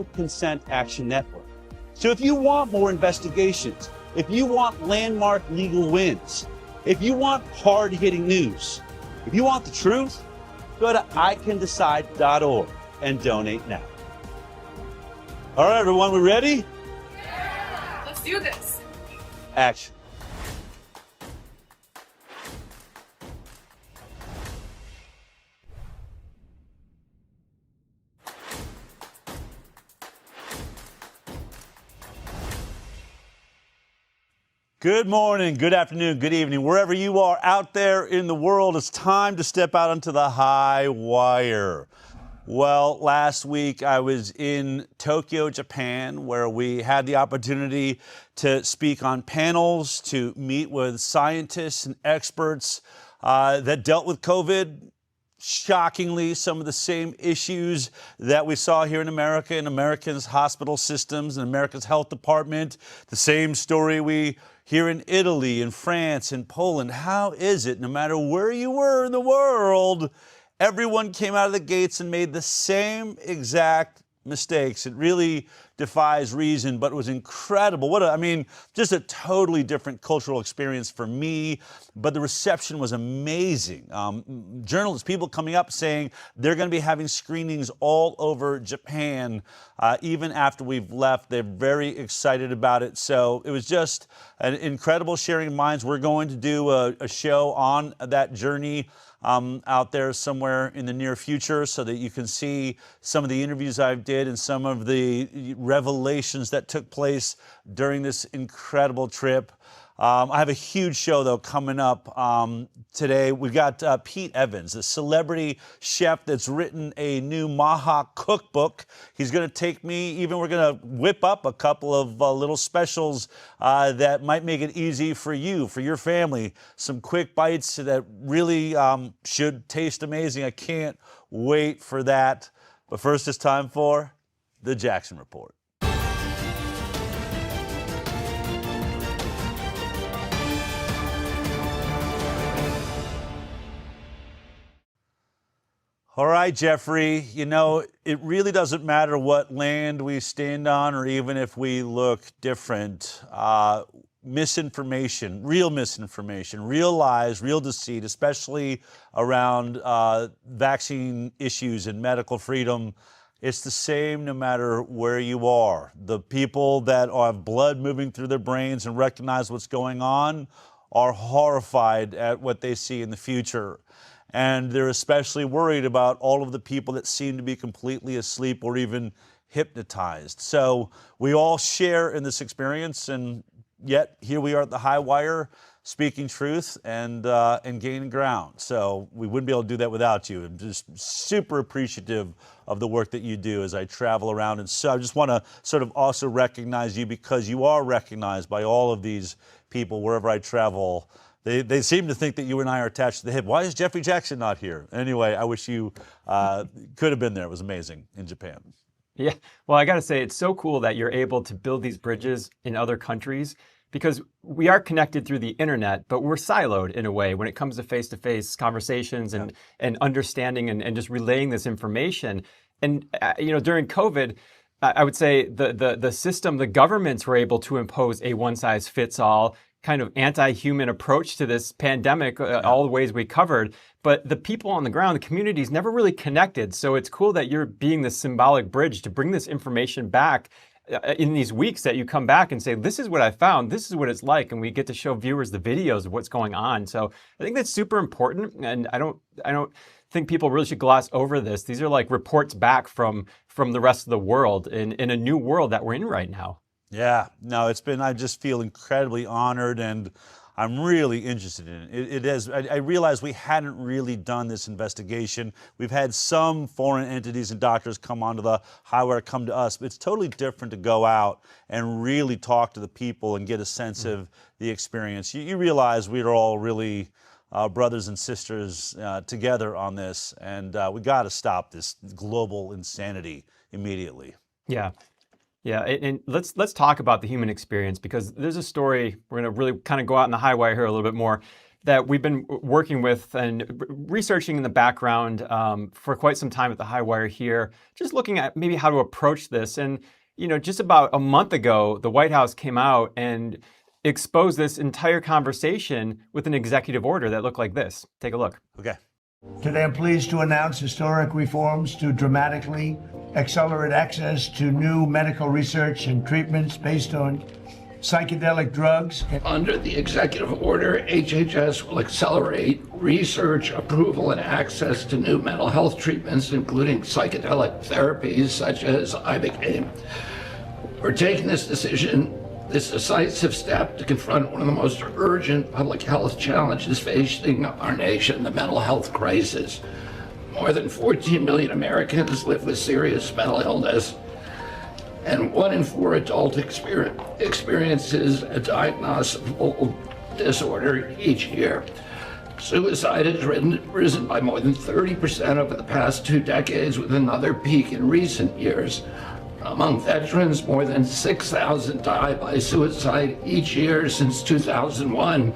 Consent Action Network. So if you want more investigations, if you want landmark legal wins, if you want hard-hitting news, if you want the truth, go to icandecide.org and donate now. All right, everyone, we ready? Yeah! Let's do this. Action. Good morning, good afternoon, good evening. Wherever you are out there in the world, it's time to step out onto the high wire. Well, last week I was in Tokyo, Japan, where we had the opportunity to speak on panels, to meet with scientists and experts that dealt with COVID. Shockingly, some of the same issues that we saw here in America, in America's hospital systems and America's health department. The same story we hear in Italy, in France, in Poland. How is it, no matter where you were in the world, everyone came out of the gates and made the same exact mistakes? It really defies reason, but it was incredible. Just a totally different cultural experience for me, but the reception was amazing. Journalists, people coming up saying they're going to be having screenings all over Japan, even after we've left. They're very excited about it. So it was just an incredible sharing of minds. We're going to do a show on that journey out there somewhere in the near future, so that you can see some of the interviews I did and some of the revelations that took place during this incredible trip. I have a huge show, though, coming up today. We got Pete Evans, the celebrity chef that's written a new MAHA cookbook. He's going to take me, we're going to whip up a couple of little specials that might make it easy for you, for your family. Some quick bites that really should taste amazing. I can't wait for that. But first, it's time for the Jaxen Report. All right, Jeffrey, it really doesn't matter what land we stand on or even if we look different. Misinformation, real lies, real deceit, especially around vaccine issues and medical freedom. It's the same no matter where you are. The people that have blood moving through their brains and recognize what's going on are horrified at what they see in the future. And they're especially worried about all of the people that seem to be completely asleep or even hypnotized. So we all share in this experience, and yet here we are at the high wire, speaking truth and gaining ground. So we wouldn't be able to do that without you. I'm just super appreciative of the work that you do as I travel around. And so I just want to sort of also recognize you, because you are recognized by all of these people wherever I travel. They seem to think that you and I are attached to the hip. Why is Jeffery Jaxen not here? Anyway, I wish you could have been there. It was amazing in Japan. Yeah, well, I got to say, it's so cool that you're able to build these bridges in other countries, because we are connected through the internet, but we're siloed in a way when it comes to face-to-face conversations and understanding and just relaying this information. And, during COVID, I would say the system, the governments were able to impose a one-size-fits-all kind of anti-human approach to this pandemic, all the ways we covered. But the people on the ground, the communities, never really connected. So it's cool that you're being the symbolic bridge to bring this information back in these weeks, that you come back and say, this is what I found, this is what it's like, and we get to show viewers the videos of what's going on. So I think that's super important, and I don't think people really should gloss over this. These are like reports back from the rest of the world in a new world that we're in right now. Yeah, no, I just feel incredibly honored, and I'm really interested in it. It is. I realized we hadn't really done this investigation. We've had some foreign entities and doctors come onto the HighWire, come to us, but it's totally different to go out and really talk to the people and get a sense of the experience. You realize we're all really brothers and sisters together on this, and we got to stop this global insanity immediately. Yeah. Yeah, and let's talk about the human experience, because there's a story, we're going to really kind of go out in the high wire here a little bit more. that we've been working with and researching in the background for quite some time at the HighWire here, just looking at maybe how to approach this. And, just about a month ago, the White House came out and exposed this entire conversation with an executive order that looked like this. Take a look. Okay. Today, I'm pleased to announce historic reforms to dramatically accelerate access to new medical research and treatments based on psychedelic drugs. Under the executive order, HHS will accelerate research, approval, and access to new mental health treatments, including psychedelic therapies such as ibogaine. We're taking this decisive step to confront one of the most urgent public health challenges facing our nation, the mental health crisis. More than 14 million Americans live with serious mental illness, and 1 in 4 adults experiences a diagnosable disorder each year. Suicide has risen by more than 30% over the past 2 decades, with another peak in recent years. Among veterans, more than 6,000 die by suicide each year since 2001.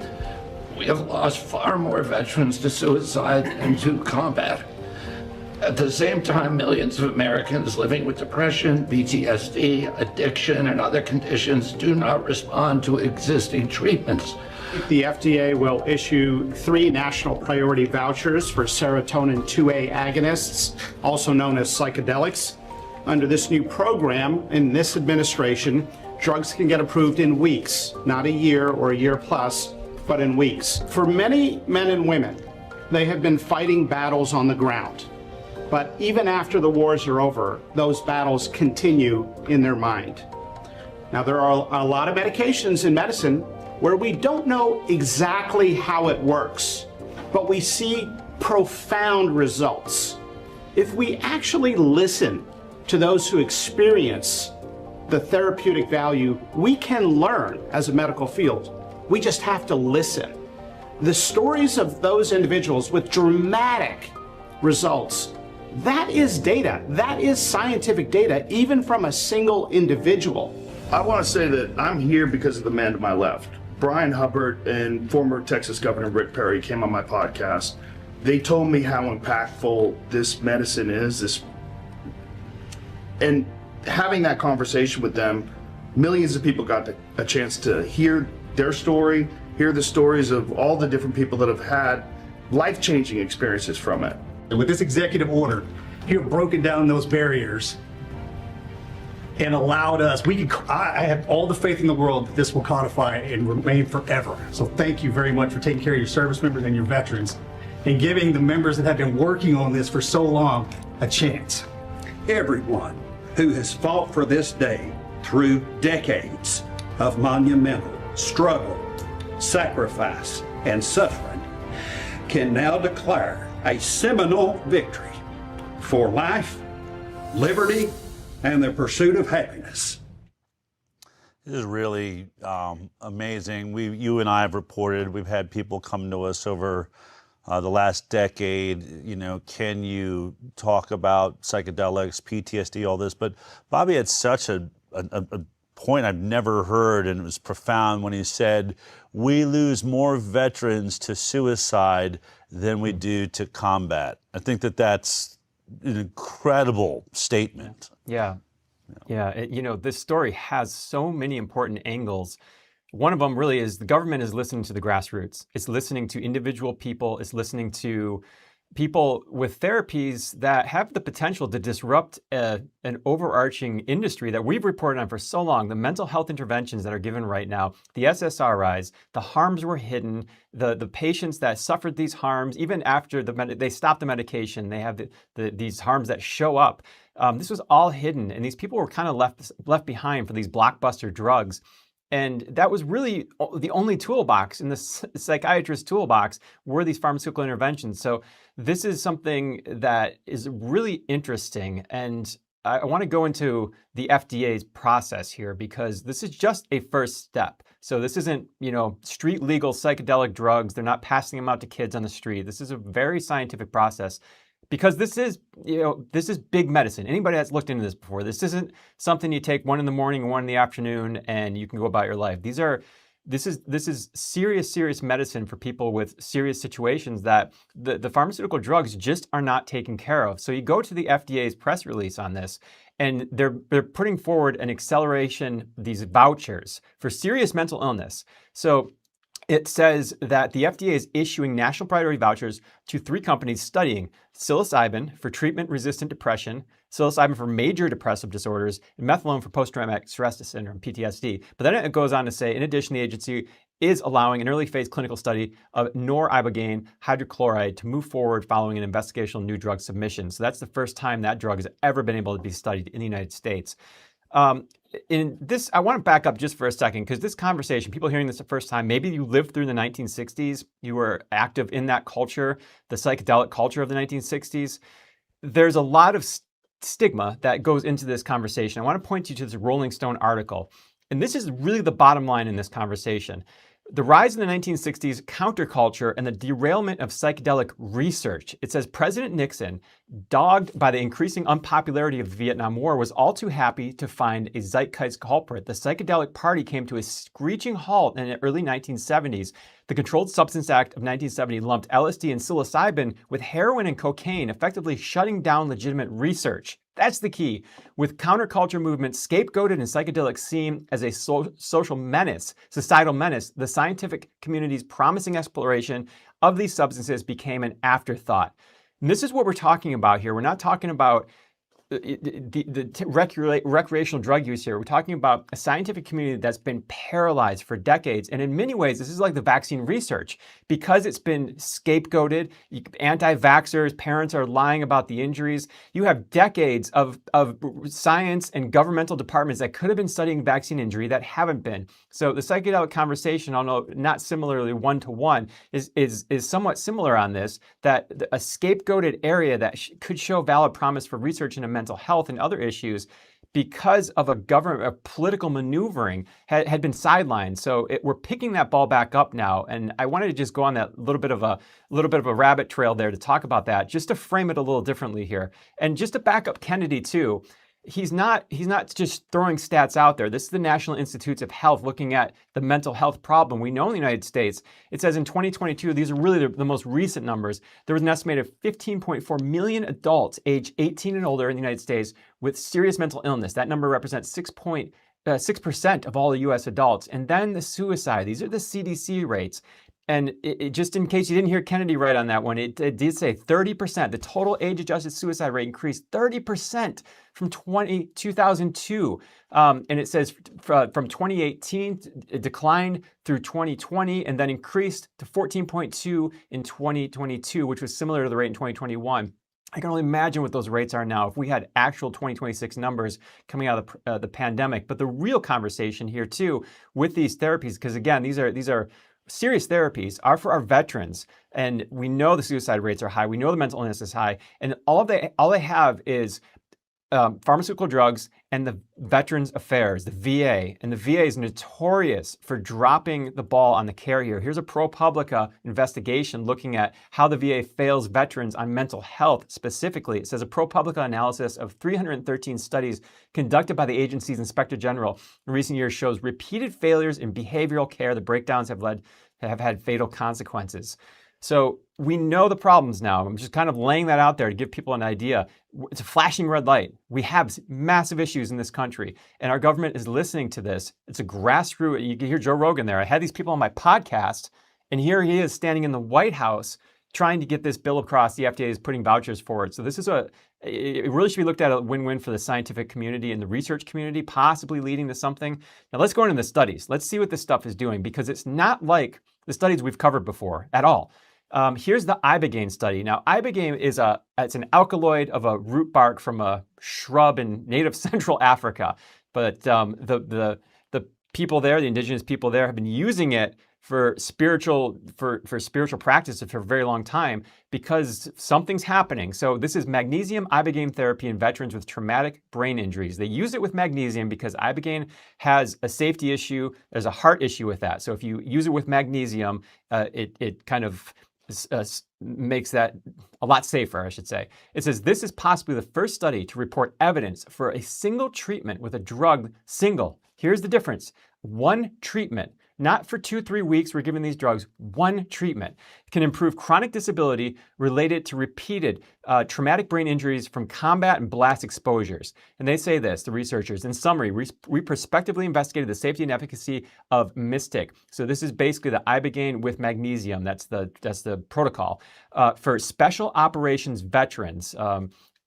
We have lost far more veterans to suicide than to combat. At the same time, millions of Americans living with depression, PTSD, addiction, and other conditions do not respond to existing treatments. The FDA will issue 3 national priority vouchers for serotonin 2A agonists, also known as psychedelics. Under this new program, in this administration, drugs can get approved in weeks, not a year or a year plus, but in weeks. For many men and women, they have been fighting battles on the ground. But even after the wars are over, those battles continue in their mind. Now, there are a lot of medications in medicine where we don't know exactly how it works, but we see profound results. If we actually listen to those who experience the therapeutic value, we can learn as a medical field. We just have to listen. The stories of those individuals with dramatic results, that is data. That is scientific data, even from a single individual. I want to say that I'm here because of the man to my left. Brian Hubbard and former Texas Governor Rick Perry came on my podcast. They told me how impactful this medicine is, and having that conversation with them, millions of people got a chance to hear their story, hear the stories of all the different people that have had life-changing experiences from it. With this executive order, you have broken down those barriers and allowed us, I have all the faith in the world that this will codify and remain forever. So thank you very much for taking care of your service members and your veterans and giving the members that have been working on this for so long a chance. Everyone who has fought for this day through decades of monumental struggle, sacrifice, and suffering can now declare a seminal victory for life, liberty, and the pursuit of happiness. This is really amazing. You and I have reported, we've had people come to us over the last decade, can you talk about psychedelics, PTSD, all this? But Bobby had such a point I've never heard, and it was profound when he said, we lose more veterans to suicide than we do to combat. I think that's an incredible statement. Yeah. This story has so many important angles. One of them really is the government is listening to the grassroots. It's listening to individual people. It's listening to people with therapies that have the potential to disrupt an overarching industry that we've reported on for so long. The mental health interventions that are given right now, the SSRIs, the harms were hidden, the patients that suffered these harms, even after they stopped the medication, they have these harms that show up. This was all hidden, and these people were kind of left behind for these blockbuster drugs. And that was really the only toolbox in the psychiatrist's toolbox were these pharmaceutical interventions. So this is something that is really interesting. And I want to go into the FDA's process here because this is just a first step. So this isn't, street legal psychedelic drugs. They're not passing them out to kids on the street. This is a very scientific process. Because this is big medicine. Anybody that's looked into this before, this isn't something you take 1 in the morning and 1 in the afternoon and you can go about your life. These are this is serious medicine for people with serious situations that the pharmaceutical drugs just are not taken care of. So you go to the FDA's press release on this, and they're putting forward an acceleration, these vouchers for serious mental illness. So it says that the FDA is issuing national priority vouchers to 3 companies studying psilocybin for treatment-resistant depression, psilocybin for major depressive disorders, and methadone for post-traumatic stress syndrome, PTSD. But then it goes on to say, in addition, the agency is allowing an early phase clinical study of ibogaine hydrochloride to move forward following an investigational new drug submission. So that's the first time that drug has ever been able to be studied in the United States. In this, I want to back up just for a second, because this conversation, people hearing this the first time, maybe you lived through the 1960s, you were active in that culture, the psychedelic culture of the 1960s. There's a lot of stigma that goes into this conversation. I want to point you to this Rolling Stone article, and this is really the bottom line in this conversation. The rise in the 1960s counterculture and the derailment of psychedelic research. It says President Nixon, dogged by the increasing unpopularity of the Vietnam War, was all too happy to find a zeitgeist culprit. The psychedelic party came to a screeching halt in the early 1970s. The Controlled Substance Act of 1970 lumped LSD and psilocybin with heroin and cocaine, effectively shutting down legitimate research. That's the key. With counterculture movements scapegoated and psychedelics seen as a social menace, societal menace, the scientific community's promising exploration of these substances became an afterthought. And this is what we're talking about here. We're not talking about the recreational drug use here. We're talking about a scientific community that's been paralyzed for decades. And in many ways, this is like the vaccine research. Because it's been scapegoated, anti-vaxxers, parents are lying about the injuries. You have decades of science and governmental departments that could have been studying vaccine injury that haven't been. So the psychedelic conversation, although not similarly one-to-one, is somewhat similar on this, that a scapegoated area that could show valid promise for research into mental health and other issues, because of a political maneuvering, had been sidelined. So we're picking that ball back up now, and I wanted to just go on that little bit of a rabbit trail there to talk about that, just to frame it a little differently here, and just to back up Kennedy too. He's not just throwing stats out there. This is the National Institutes of Health looking at the mental health problem. We know in the United States, it says in 2022, these are really the most recent numbers, there was an estimated 15.4 million adults aged 18 and older in the United States with serious mental illness. That number represents 6% of all the US adults. And then the suicide, these are the CDC rates. And just in case you didn't hear Kennedy right on that one, it did say 30%. The total age-adjusted suicide rate increased 30% from 2002. And it says from 2018, it declined through 2020 and then increased to 14.2 in 2022, which was similar to the rate in 2021. I can only imagine what those rates are now if we had actual 2026 numbers coming out of the pandemic. But the real conversation here too with these therapies, because again, these are serious therapies, are for our veterans, and we know the suicide rates are high. We know the mental illness is high, and all they have is pharmaceutical drugs and the Veterans Affairs, the VA, and the VA is notorious for dropping the ball on the care here. Here's a ProPublica investigation looking at how the VA fails veterans on mental health specifically. It says a ProPublica analysis of 313 studies conducted by the agency's Inspector General in recent years shows repeated failures in behavioral care. The breakdowns have had fatal consequences. So we know the problems now. I'm just kind of laying that out there to give people an idea. It's a flashing red light. We have massive issues in this country, and our government is listening to this. It's a grassroots. You can hear Joe Rogan there. I had these people on my podcast, and here he is standing in the White House trying to get this bill across. The FDA is putting vouchers forward. So this is it really should be looked at a win-win for the scientific community and the research community, possibly leading to something. Now let's go into the studies. Let's see what this stuff is doing, because it's not like the studies we've covered before at all. Here's the ibogaine study. Now, ibogaine is it's an alkaloid of a root bark from a shrub in native Central Africa. But the people there, the indigenous people there, have been using it for spiritual practices for a very long time because something's happening. So this is magnesium ibogaine therapy in veterans with traumatic brain injuries. They use it with magnesium because ibogaine has a safety issue. There's a heart issue with that. So if you use it with magnesium, it kind of makes that a lot safer, I should say. It says this is possibly the first study to report evidence for a single treatment with a drug. Here's the difference. One treatment Not for 2-3 weeks, we're giving these drugs. One treatment can improve chronic disability related to repeated traumatic brain injuries from combat and blast exposures. And they say this, the researchers, in summary, we prospectively investigated the safety and efficacy of Mystic. So this is basically the ibogaine with magnesium. That's the protocol for special operations veterans.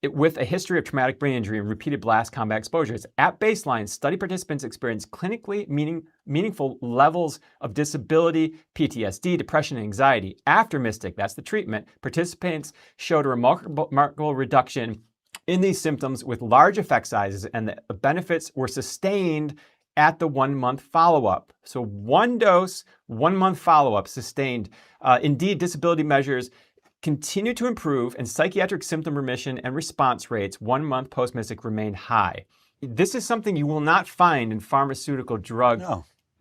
With a history of traumatic brain injury and repeated blast combat exposures. At baseline, study participants experienced clinically meaningful levels of disability, PTSD, depression, and anxiety. After Mystic, that's the treatment, participants showed a remarkable reduction in these symptoms with large effect sizes, and the benefits were sustained at the 1-month follow-up. So 1 dose, 1-month follow-up sustained. Indeed, disability measures continue to improve, and psychiatric symptom remission and response rates 1 month post-Mystic remain high. This is something you will not find in pharmaceutical drug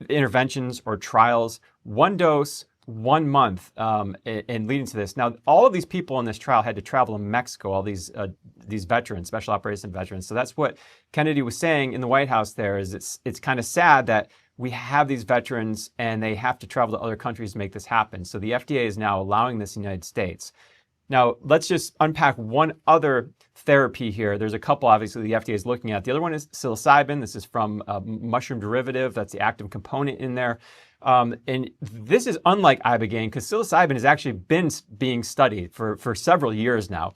interventions or trials. 1 dose, 1 month, and leading to this. Now, all of these people in this trial had to travel to Mexico, all these veterans, special operations veterans. So that's what Kennedy was saying in the White House there, is it's kind of sad that we have these veterans and they have to travel to other countries to make this happen. So the FDA is now allowing this in the United States. Now, let's just unpack one other therapy here. There's a couple, obviously, the FDA is looking at. The other one is psilocybin. This is from a mushroom derivative. That's the active component in there. And this is unlike ibogaine because psilocybin has actually been being studied for several years now.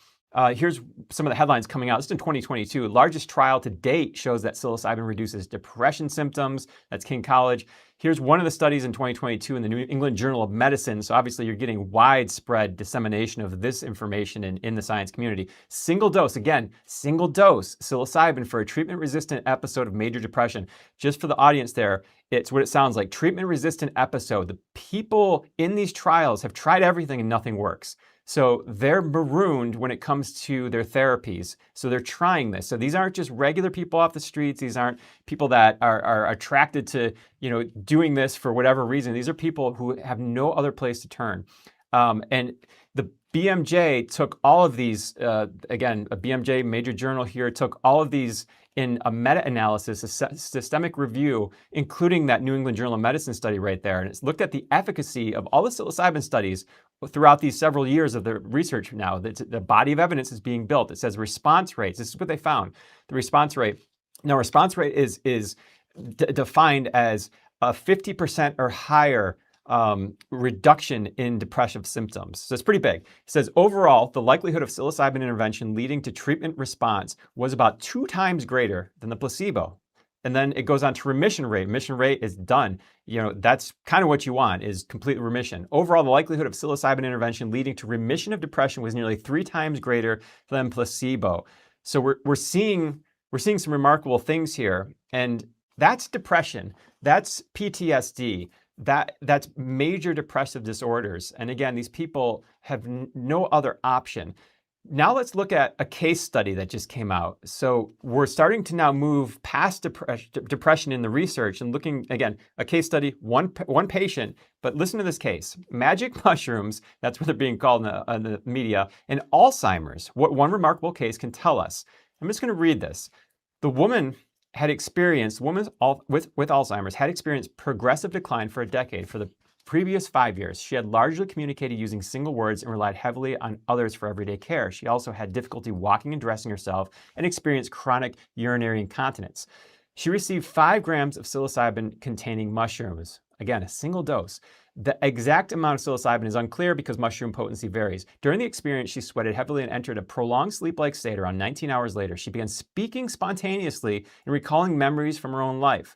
Here's some of the headlines coming out. This is in 2022. Largest trial to date shows that psilocybin reduces depression symptoms. That's King College. Here's one of the studies in 2022 in the New England Journal of Medicine. So obviously you're getting widespread dissemination of this information in the science community. Single dose, again, single dose psilocybin for a treatment-resistant episode of major depression. Just for the audience there, it's what it sounds like, treatment-resistant episode. The people in these trials have tried everything and nothing works. So they're marooned when it comes to their therapies. So they're trying this. So these aren't just regular people off the streets. These aren't people that are attracted to, doing this for whatever reason. These are people who have no other place to turn. And the BMJ took all of these, again, a BMJ major journal here, took all of these in a meta-analysis, a systemic review, including that New England Journal of Medicine study right there. And it's looked at the efficacy of all the psilocybin studies throughout these several years of the research now. The body of evidence is being built. It says response rates. This is what they found. The response rate. Now, response rate is defined as a 50% or higher reduction in depressive symptoms. So it's pretty big. It says overall, the likelihood of psilocybin intervention leading to treatment response was about 2 times greater than the placebo. And then it goes on to remission rate. Remission rate is done. That's kind of what you want, is complete remission. Overall, the likelihood of psilocybin intervention leading to remission of depression was nearly 3 times greater than placebo. So we're seeing some remarkable things here. And that's depression. That's PTSD. That's major depressive disorders. And again, these people have no other option. Now let's look at a case study that just came out. So we're starting to now move past depression in the research and looking, again, a case study, one patient, but listen to this case. Magic mushrooms, that's what they're being called in the media, and Alzheimer's. What one remarkable case can tell us. I'm just going to read this. The woman with Alzheimer's had experienced progressive decline for a decade. For the previous 5 years, she had largely communicated using single words and relied heavily on others for everyday care. She also had difficulty walking and dressing herself and experienced chronic urinary incontinence. She received 5 grams of psilocybin-containing mushrooms. Again, a single dose. The exact amount of psilocybin is unclear because mushroom potency varies. During the experience, she sweated heavily and entered a prolonged sleep-like state. Around 19 hours later, she began speaking spontaneously and recalling memories from her own life.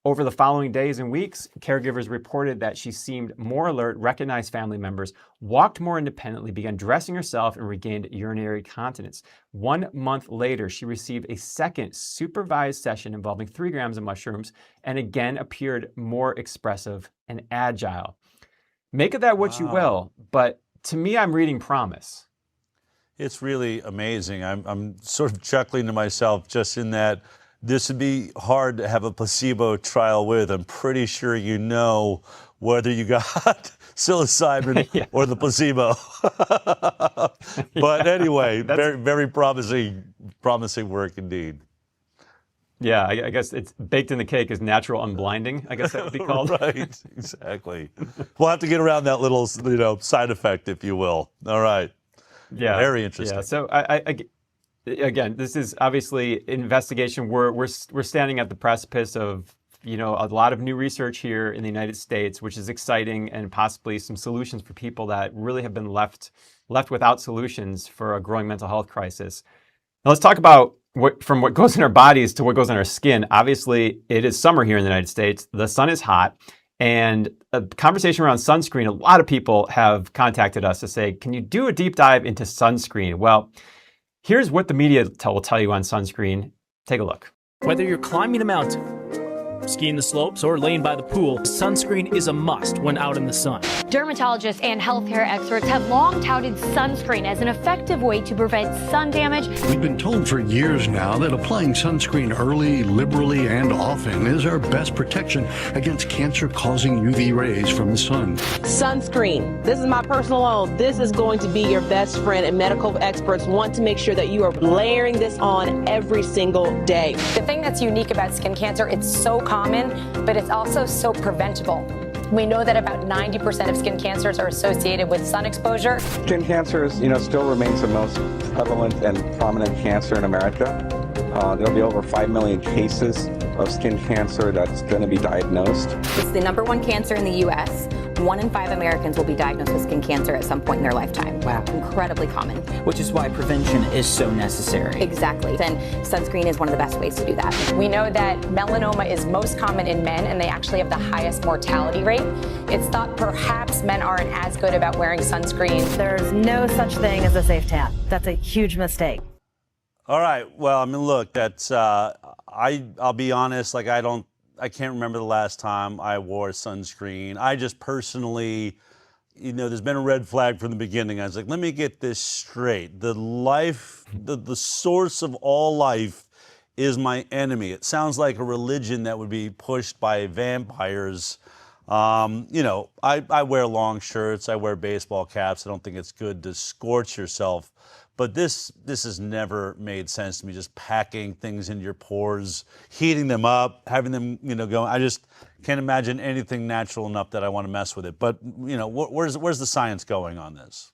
Over the following days and weeks, caregivers reported that she seemed more alert, recognized family members, walked more independently, began dressing herself, and regained urinary continence. 1 month later, she received a second supervised session involving 3 grams of mushrooms and again appeared more expressive and agile. Make of that what you will, but to me, I'm reading promise. It's really amazing. I'm sort of chuckling to myself just in that this would be hard to have a placebo trial with. I'm pretty sure you know whether you got psilocybin or the placebo. But anyway, very, very promising work indeed. Yeah, I guess it's baked in the cake is natural unblinding. I guess that would be called. Right, exactly. We'll have to get around that little, side effect, if you will. All right. Yeah. Very interesting. Yeah. So again, this is obviously investigation. We're standing at the precipice of a lot of new research here in the United States, which is exciting, and possibly some solutions for people that really have been left without solutions for a growing mental health crisis. Now let's talk about from what goes in our bodies to what goes on our skin. Obviously, it is summer here in the United States. The sun is hot. And a conversation around sunscreen, a lot of people have contacted us to say, can you do a deep dive into sunscreen? Well, here's what the media will tell you on sunscreen. Take a look. Whether you're climbing a mountain, skiing the slopes, or laying by the pool, sunscreen is a must when out in the sun. Dermatologists and healthcare experts have long touted sunscreen as an effective way to prevent sun damage. We've been told for years now that applying sunscreen early, liberally, and often is our best protection against cancer-causing UV rays from the sun. Sunscreen. This is my personal own. This is going to be your best friend, and medical experts want to make sure that you are layering this on every single day. The thing that's unique about skin cancer, it's so common, but it's also so preventable. We know that about 90% of skin cancers are associated with sun exposure. Skin cancer, still remains the most prevalent and prominent cancer in America. There'll be over 5 million cases of skin cancer that's going to be diagnosed. It's the #1 cancer in the U.S. 1 in 5 Americans will be diagnosed with skin cancer at some point in their lifetime. Wow. Incredibly common. Which is why prevention is so necessary. Exactly. And sunscreen is one of the best ways to do that. We know that melanoma is most common in men, and they actually have the highest mortality rate. It's thought perhaps men aren't as good about wearing sunscreen. There's no such thing as a safe tan. That's a huge mistake. All right. Well, look, that's, I'll be honest, I can't remember the last time I wore sunscreen. I just personally, there's been a red flag from the beginning. I was like, let me get this straight. The source of all life is my enemy. It sounds like a religion that would be pushed by vampires. I wear long shirts. I wear baseball caps. I don't think it's good to scorch yourself. But this has never made sense to me, just packing things into your pores, heating them up, having them, going. I just can't imagine anything natural enough that I want to mess with it. But, where's the science going on this?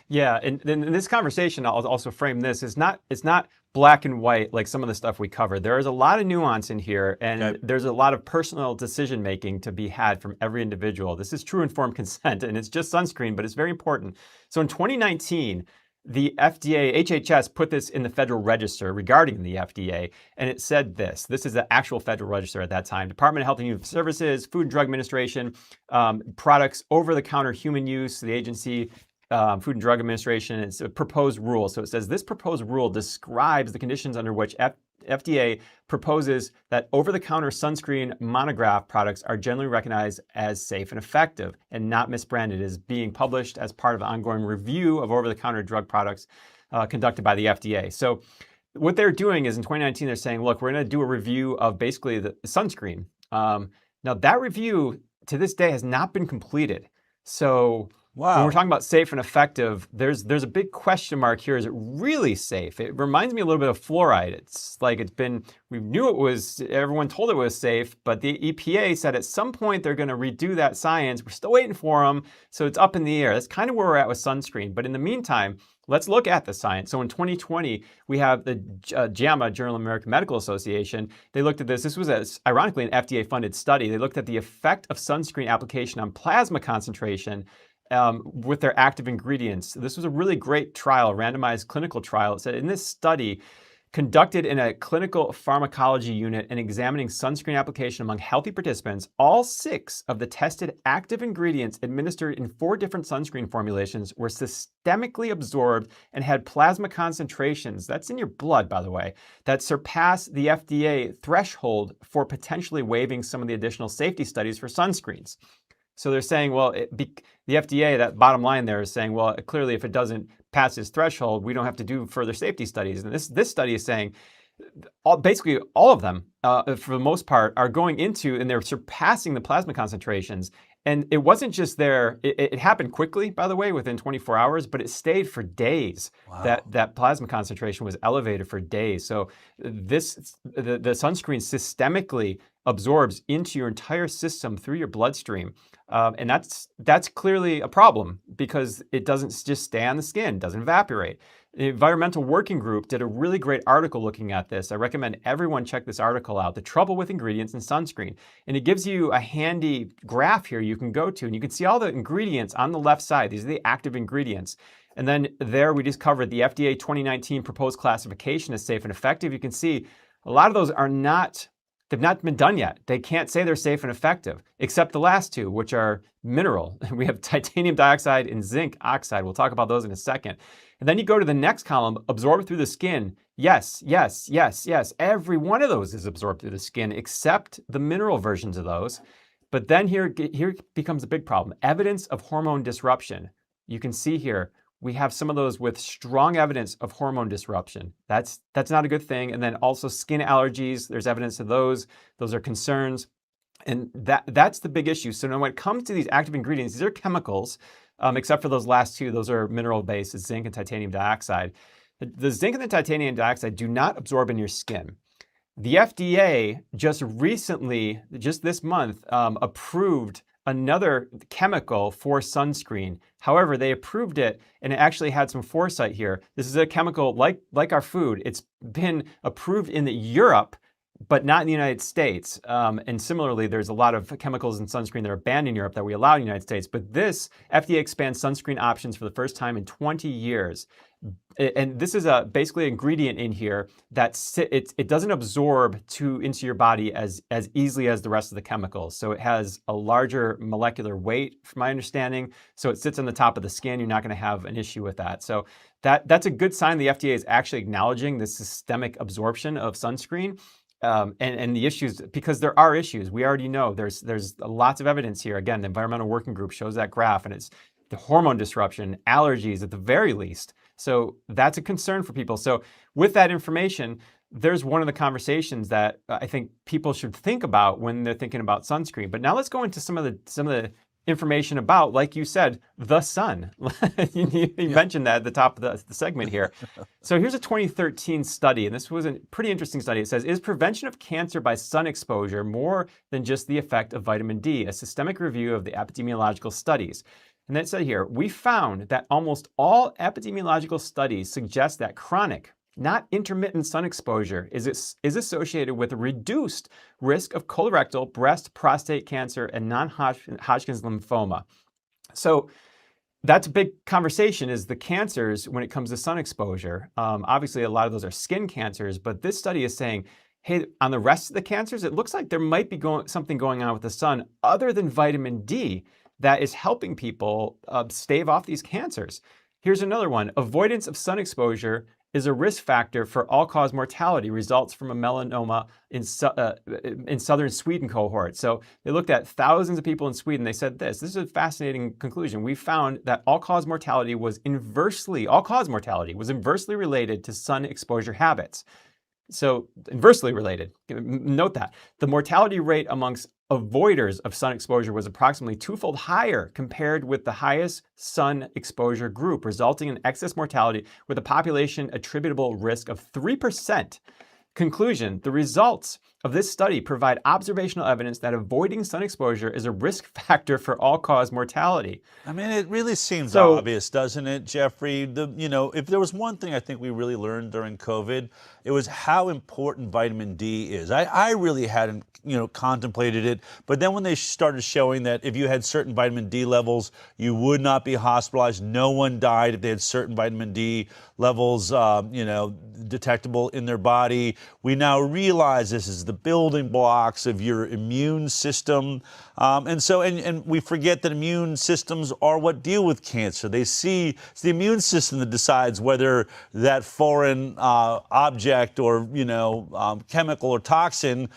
Yeah, and in this conversation, I'll also frame this. It's not black and white like some of the stuff we covered. There is a lot of nuance in here, and there's a lot of personal decision-making to be had from every individual. This is true informed consent, and it's just sunscreen, but it's very important. So in 2019, the FDA, HHS, put this in the Federal Register regarding the FDA, and it said this. This is the actual Federal Register at that time. Department of Health and Human Services, Food and Drug Administration, products over-the-counter human use, the agency, Food and Drug Administration. It's a proposed rule. So it says this proposed rule describes the conditions under which FDA proposes that over-the-counter sunscreen monograph products are generally recognized as safe and effective and not misbranded, as being published as part of an ongoing review of over-the-counter drug products conducted by the FDA. So what they're doing is in 2019, they're saying, look, we're going to do a review of basically the sunscreen. Now that review to this day has not been completed. So when we're talking about safe and effective, there's a big question mark here. Is it really safe? It reminds me a little bit of fluoride. It's like we knew it was, everyone told it was safe, but the EPA said at some point they're going to redo that science. We're still waiting for them, so it's up in the air. That's kind of where we're at with sunscreen. But in the meantime, let's look at the science. So in 2020, we have the JAMA, Journal of American Medical Association. They looked at this. This was, ironically, an FDA-funded study. They looked at the effect of sunscreen application on plasma concentration with their active ingredients. This was a really great trial, a randomized clinical trial. It said in this study, conducted in a clinical pharmacology unit and examining sunscreen application among healthy participants, all 6 of the tested active ingredients administered in 4 different sunscreen formulations were systemically absorbed and had plasma concentrations, that's in your blood, by the way, that surpass the FDA threshold for potentially waiving some of the additional safety studies for sunscreens. So they're saying, well, the FDA, that bottom line there is saying, well, clearly if it doesn't pass this threshold, we don't have to do further safety studies. And this study is saying basically all of them, for the most part, are going into, and they're surpassing the plasma concentrations. And it wasn't just there. It happened quickly, by the way, within 24 hours, but it stayed for days. Wow. That plasma concentration was elevated for days. So the sunscreen systemically absorbs into your entire system through your bloodstream. And that's clearly a problem because it doesn't just stay on the skin, it doesn't evaporate. The Environmental Working Group did a really great article looking at this. I recommend everyone check this article out, The Trouble with Ingredients in Sunscreen. And it gives you a handy graph here you can go to, and you can see all the ingredients on the left side. These are the active ingredients. And then there we just covered the FDA 2019 proposed classification as safe and effective. You can see a lot of those they've not been done yet. They can't say they're safe and effective, except the last two, which are mineral. We have titanium dioxide and zinc oxide. We'll talk about those in a second. And then you go to the next column, absorbed through the skin. Yes, yes, yes, yes. Every one of those is absorbed through the skin, except the mineral versions of those. But then here becomes a big problem. Evidence of hormone disruption. You can see here, we have some of those with strong evidence of hormone disruption. That's not a good thing. And then also skin allergies, there's evidence of those. Those are concerns. And that's the big issue. So now when it comes to these active ingredients, these are chemicals, except for those last two. Those are mineral-based, zinc and titanium dioxide. The zinc and the titanium dioxide do not absorb in your skin. The FDA just recently, just this month, approved another chemical for sunscreen. However, they approved it and it actually had some foresight here. This is a chemical like our food. It's been approved in Europe, but not in the United States. And similarly, there's a lot of chemicals in sunscreen that are banned in Europe that we allow in the United States. But this FDA expands sunscreen options for the first time in 20 years. And this is basically an ingredient in here that it doesn't absorb into your body as easily as the rest of the chemicals. So it has a larger molecular weight, from my understanding. So it sits on the top of the skin. You're not going to have an issue with that. So that's a good sign the FDA is actually acknowledging the systemic absorption of sunscreen. And the issues, because there are issues. We already know there's lots of evidence here. Again, the Environmental Working Group shows that graph, and it's the hormone disruption, allergies at the very least. So that's a concern for people. So with that information, there's one of the conversations that I think people should think about when they're thinking about sunscreen. But now let's go into some of the information about, like you said, the sun. you mentioned that at the top of the segment here. So here's a 2013 study, and this was a pretty interesting study. It says, is prevention of cancer by sun exposure more than just the effect of vitamin D? A systemic review of the epidemiological studies. And then it said here, we found that almost all epidemiological studies suggest that chronic, not intermittent sun exposure is associated with a reduced risk of colorectal, breast, prostate cancer, and non-Hodgkin's lymphoma. So that's a big conversation, is the cancers when it comes to sun exposure. Obviously, a lot of those are skin cancers, but this study is saying, hey, on the rest of the cancers, it looks like there might be something going on with the sun other than vitamin D that is helping people stave off these cancers. Here's another one. Avoidance of sun exposure is a risk factor for all-cause mortality, results from a melanoma in southern Sweden cohort. So they looked at thousands of people in Sweden. They said this is a fascinating conclusion. We found that all-cause mortality was inversely related to sun exposure habits. So inversely related, note that. The mortality rate amongst avoiders of sun exposure was approximately twofold higher compared with the highest sun exposure group, resulting in excess mortality with a population attributable risk of 3%. Conclusion, the results of this study provide observational evidence that avoiding sun exposure is a risk factor for all-cause mortality. I mean, it really seems obvious, doesn't it, Jeffrey? If there was one thing I think we really learned during COVID, it was how important vitamin D is. I really hadn't, contemplated it, but then when they started showing that if you had certain vitamin D levels, you would not be hospitalized. No one died if they had certain vitamin D levels, detectable in their body. We now realize this is the building blocks of your immune system. And we forget that immune systems are what deal with cancer. It's the immune system that decides whether that foreign object or, chemical or toxin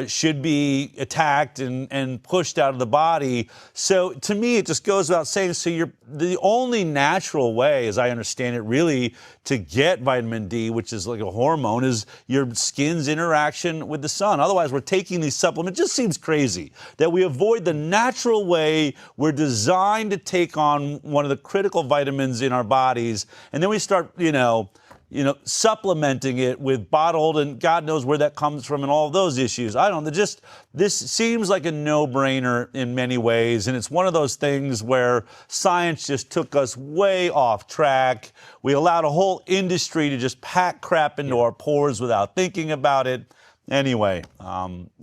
should be attacked and pushed out of the body. So to me, it just goes without saying, the only natural way, as I understand it, really to get vitamin D, which is like a hormone, is your skin's interaction with the sun. Otherwise, we're taking these supplements. It just seems crazy that we avoid the natural way we're designed to take on one of the critical vitamins in our bodies, and then we start, supplementing it with bottled, and God knows where that comes from and all of those issues. I don't know. This seems like a no-brainer in many ways, and it's one of those things where science just took us way off track. We allowed a whole industry to just pack crap into our pores without thinking about it. Anyway,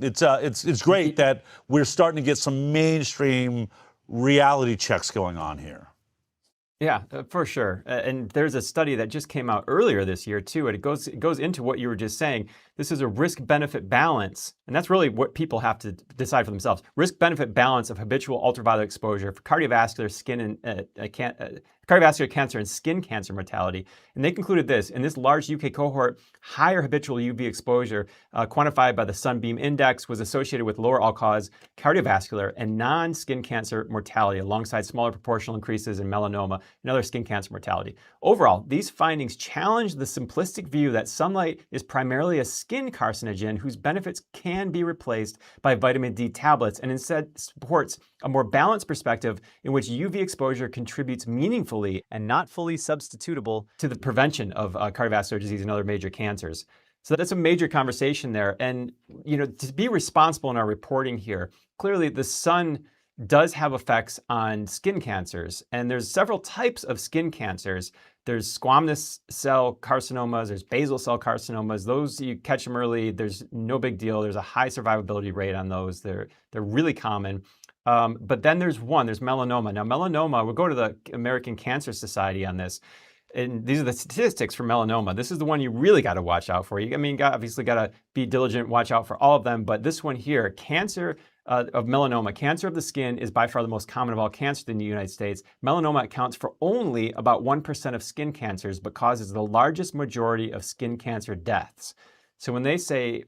it's great that we're starting to get some mainstream reality checks going on here. Yeah, for sure. And there's a study that just came out earlier this year, too, and it goes into what you were just saying. This is a risk-benefit balance, and that's really what people have to decide for themselves. Risk-benefit balance of habitual ultraviolet exposure for cardiovascular cancer and skin cancer mortality. And they concluded this: in this large UK cohort, higher habitual UV exposure quantified by the Sunbeam Index was associated with lower all-cause cardiovascular and non-skin cancer mortality, alongside smaller proportional increases in melanoma and other skin cancer mortality. Overall, these findings challenge the simplistic view that sunlight is primarily a skin carcinogen whose benefits can be replaced by vitamin D tablets, and instead supports a more balanced perspective in which UV exposure contributes meaningfully and not fully substitutable to the prevention of cardiovascular disease and other major cancers. So that's a major conversation there. And, to be responsible in our reporting here, clearly the sun does have effects on skin cancers. And there's several types of skin cancers. There's squamous cell carcinomas, there's basal cell carcinomas. Those, you catch them early, there's no big deal. There's a high survivability rate on those. They're really common. But then there's melanoma. Now, melanoma, we'll go to the American Cancer Society on this. And these are the statistics for melanoma. This is the one you really got to watch out for. Obviously got to be diligent, watch out for all of them. But this one here, cancer of melanoma, cancer of the skin, is by far the most common of all cancers in the United States. Melanoma accounts for only about 1% of skin cancers, but causes the largest majority of skin cancer deaths. So when they say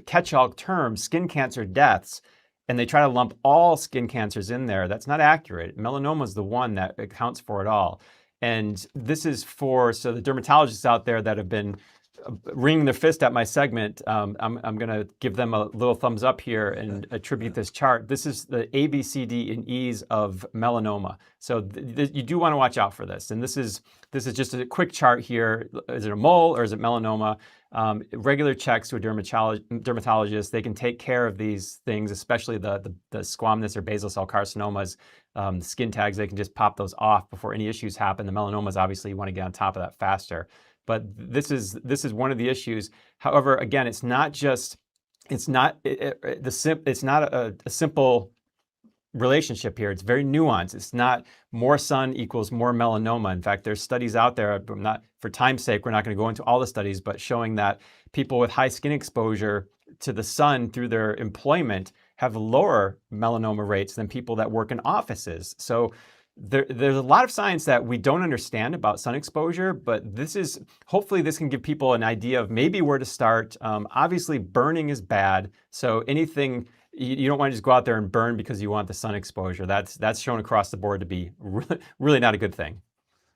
catch-all term, skin cancer deaths, and they try to lump all skin cancers in there, that's not accurate. Melanoma is the one that accounts for it all. And this is so the dermatologists out there that have been wringing their fist at my segment, I'm going to give them a little thumbs up here and attribute this chart. This is the A, B, C, D, and E's of melanoma. So you do want to watch out for this. And this is just a quick chart here. Is it a mole or is it melanoma? Regular checks to a dermatologist. They can take care of these things, especially the squamous or basal cell carcinomas. The skin tags, they can just pop those off before any issues happen. The melanomas, obviously, you want to get on top of that faster. But this is one of the issues. However, again, it's not a simple relationship here. It's very nuanced. It's not more sun equals more melanoma. In fact, there's studies out there, for time's sake, we're not going to go into all the studies, but showing that people with high skin exposure to the sun through their employment have lower melanoma rates than people that work in offices. So there's a lot of science that we don't understand about sun exposure, but hopefully this can give people an idea of maybe where to start. Obviously, burning is bad. So anything, you don't want to just go out there and burn because you want the sun exposure. That's shown across the board to be really not a good thing.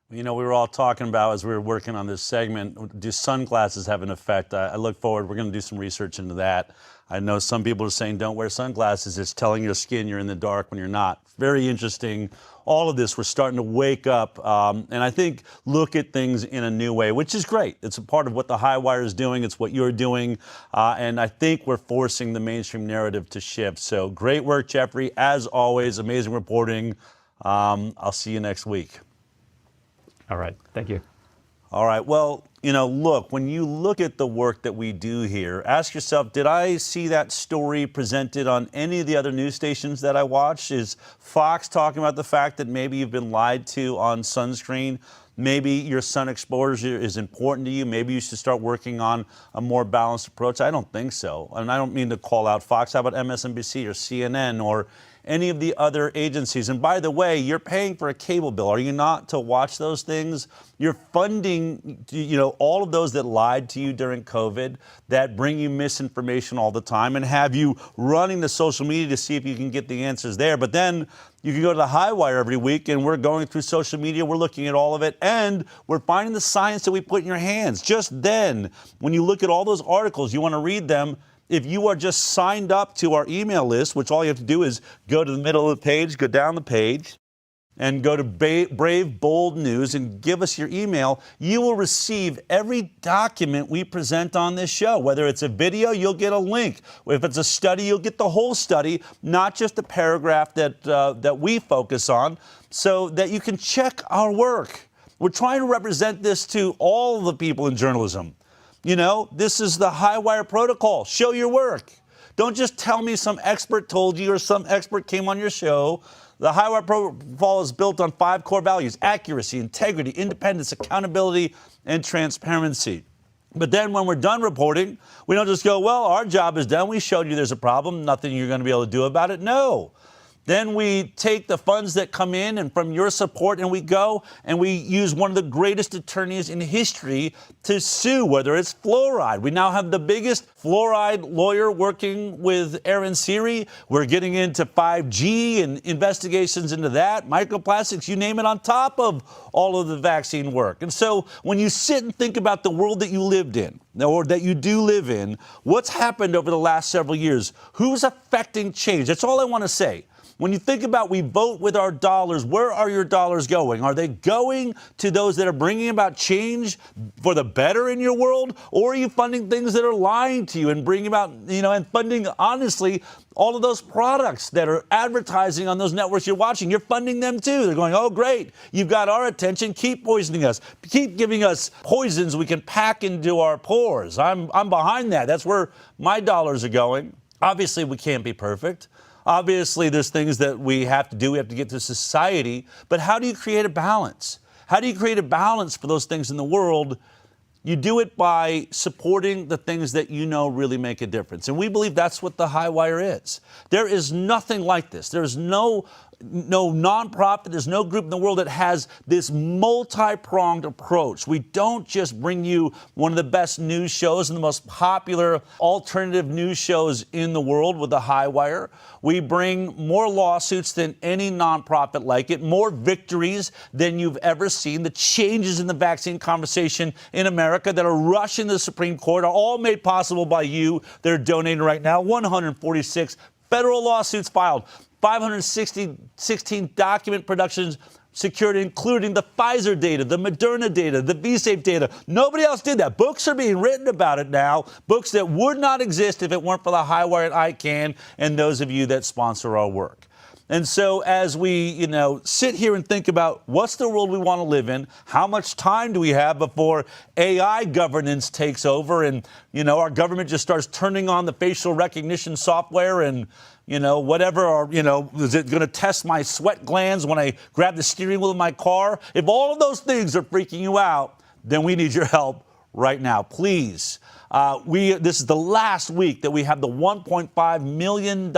We were all talking about, as we were working on this segment, do sunglasses have an effect? I look forward, we're going to do some research into that. I know some people are saying don't wear sunglasses. It's telling your skin you're in the dark when you're not. Very interesting. All of this, we're starting to wake up and I think look at things in a new way, which is great. It's a part of what the HighWire is doing. It's what you're doing. And I think we're forcing the mainstream narrative to shift. So great work, Jeffrey. As always, amazing reporting. I'll see you next week. All right. Thank you. All right. Well, look, when you look at the work that we do here, ask yourself, did I see that story presented on any of the other news stations that I watched? Is Fox talking about the fact that maybe you've been lied to on sunscreen? Maybe your sun exposure is important to you. Maybe you should start working on a more balanced approach. I don't think so. And I don't mean to call out Fox. How about MSNBC or CNN or any of the other agencies? And by the way, you're paying for a cable bill, are you not, to watch those things? You're funding, all of those that lied to you during COVID, that bring you misinformation all the time and have you running the social media to see if you can get the answers there. But then you can go to the HighWire every week and we're going through social media, we're looking at all of it, and we're finding the science that we put in your hands. Just then, when you look at all those articles, you want to read them, if you are just signed up to our email list, which all you have to do is go to the middle of the page, go down the page, and go to Brave Bold News and give us your email, you will receive every document we present on this show. Whether it's a video, you'll get a link. If it's a study, you'll get the whole study, not just a paragraph that we focus on, so that you can check our work. We're trying to represent this to all the people in journalism. You know, this is the HighWire protocol. Show your work. Don't just tell me some expert told you or some expert came on your show. The HighWire protocol is built on 5 core values: accuracy, integrity, independence, accountability, and transparency. But then when we're done reporting, we don't just go, well, our job is done. We showed you there's a problem. Nothing you're going to be able to do about it. No. Then we take the funds that come in and from your support, and we go and we use one of the greatest attorneys in history to sue, whether it's fluoride. We now have the biggest fluoride lawyer working with Aaron Siri. We're getting into 5G and investigations into that, microplastics, you name it, on top of all of the vaccine work. And so when you sit and think about the world that you lived in, or that you do live in, what's happened over the last several years? Who's affecting change? That's all I want to say. When you think about we vote with our dollars, where are your dollars going? Are they going to those that are bringing about change for the better in your world? Or are you funding things that are lying to you and bringing about, and funding, honestly, all of those products that are advertising on those networks you're watching? You're funding them too. They're going, oh, great, you've got our attention. Keep poisoning us. Keep giving us poisons we can pack into our pores. I'm behind that. That's where my dollars are going. Obviously, we can't be perfect. Obviously, there's things that we have to do. We have to get to society. But how do you create a balance? How do you create a balance for those things in the world? You do it by supporting the things that you know really make a difference. And we believe that's what the HighWire is. There is nothing like this. There's no nonprofit, there's no group in the world that has this multi-pronged approach. We don't just bring you one of the best news shows and the most popular alternative news shows in the world with the HighWire. We bring more lawsuits than any nonprofit like it, more victories than you've ever seen. The changes in the vaccine conversation in America that are rushing the Supreme Court are all made possible by you. They're donating right now. 146 federal lawsuits filed. 516 document productions secured, including the Pfizer data, the Moderna data, the V-Safe data. Nobody else did that. Books are being written about it now, books that would not exist if it weren't for the HighWire and ICANN and those of you that sponsor our work. And so as we, sit here and think about what's the world we want to live in, how much time do we have before AI governance takes over and, our government just starts turning on the facial recognition software and, whatever, or, is it going to test my sweat glands when I grab the steering wheel of my car? If all of those things are freaking you out, then we need your help right now. Please. This is the last week that we have the $1.5 million